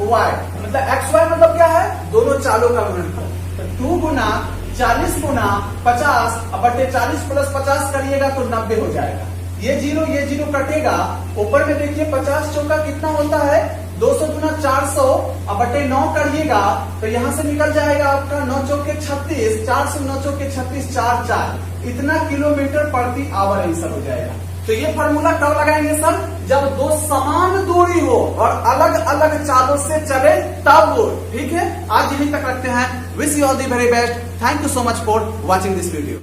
वाई, मतलब xy मतलब क्या है दोनों चालों का गुणनफल, तो 2 गुना 40 गुना 50 बटे 40 प्लस 50 करिएगा तो 90 हो जाएगा। ये जीरो कटेगा, ऊपर में देखिए 50 चौका कितना होता है 200 गुना 400 अब बटे 9 करिएगा तो यहां से निकल जाएगा आपका 9 चौके 36, 400 9 चौके 36 4 इतना किलोमीटर प्रति आवर आंसर हो जाएगा। तो ये फॉर्मूला कब लगाएंगे सर, जब दो समान दूरी हो और अलग अलग चालों से चले तब। ठीक है, आज यहीं तक रखते हैं। Wish you all the very best. Thank you so much for watching this video.